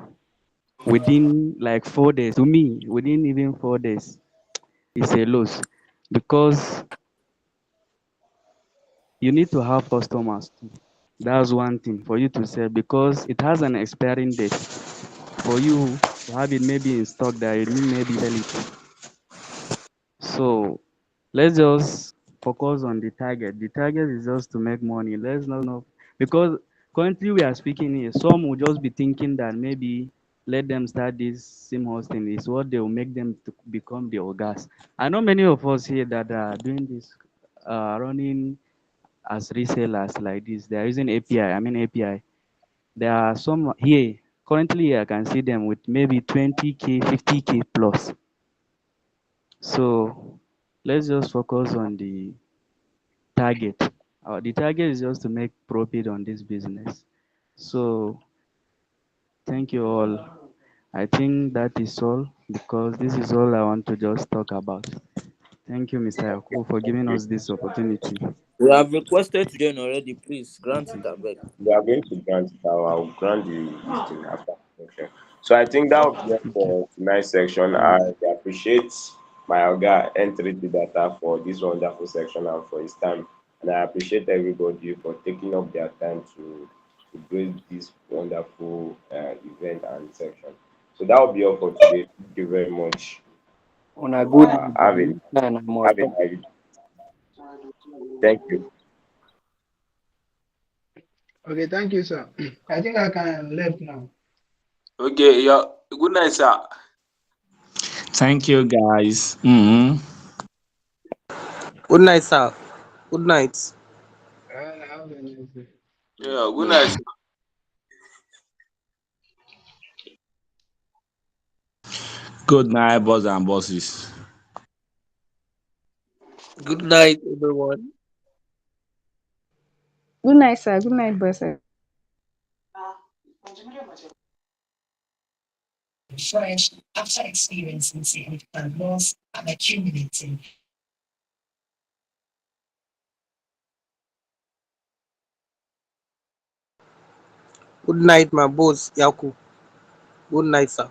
within like 4 days, to me, within even 4 days, it's a loss because you need to have customers too. That's one thing for you to sell because it has an expiring date. For you to have it maybe in stock that you need maybe sell it. So let's just focus on the target. The target is just to make money. Let's not know because currently we are speaking here. Some will just be thinking that maybe let them start this sim hosting is what they will make them to become the orgas. I know many of us here that are doing this, running as resellers like this. They are using API. I mean API. There are some here currently I can see them with maybe 20K, 50K plus. So let's just focus on the target. The target is just to make profit on this business. So thank you all. I think that is all because this is all I want to just talk about. Thank you, Mr. Yakubu, for giving us this opportunity. We have requested to join already. Please grant it, I beg. We are going to grant it. I'll grant this thing after the section. So I think that would be it for tonight's section. I appreciate my Oga N3T data for this wonderful section and for his time. And I appreciate everybody for taking up their time to grace this wonderful event and section. So that will be all for today. Thank you very much. On a good Have a evening, and I must have a nice. Thank you. Okay, thank you, sir. I think I can left now. Okay, yeah. Good night, sir. Thank you, guys. Good night, sir. Good night. Have a nice day. Yeah, good night, sir. Good night, boss and bosses. Good night, everyone. Good night, sir. Good night, boss. Fresh after experiencing significant loss and accumulating. Good night, my boss, Yaku. Good night, sir.